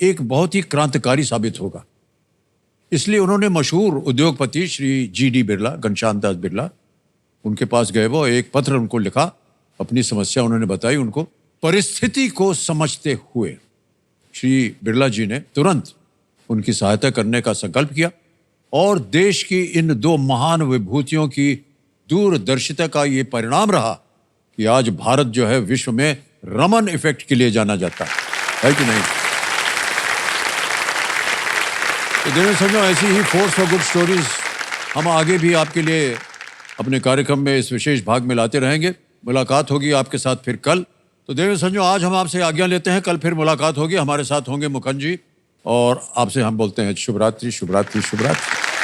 एक बहुत ही क्रांतिकारी साबित होगा। इसलिए उन्होंने मशहूर उद्योगपति श्री जी.डी. बिरला, घनश्याम दास बिरला, उनके पास गए, वो एक पत्र उनको लिखा, अपनी समस्या उन्होंने बताई उनको। परिस्थिति को समझते हुए श्री बिरला जी ने तुरंत उनकी सहायता करने का संकल्प किया और देश की इन दो महान विभूतियों की दूरदर्शिता का ये परिणाम रहा कि आज भारत जो है विश्व में रमन इफेक्ट के लिए जाना जाता है कि नहीं? तो देवेंद्र संजो, ऐसी ही फोर्स फॉर गुड स्टोरीज हम आगे भी आपके लिए अपने कार्यक्रम में इस विशेष भाग में लाते रहेंगे। मुलाकात होगी आपके साथ फिर कल। तो देवेंद्र संजो, आज हम आपसे आज्ञा लेते हैं, कल फिर मुलाकात होगी। हमारे साथ होंगे मुखन जी और आपसे हम बोलते हैं शुभ रात्रि, शुभ रात्रि, शुभ रात्रि।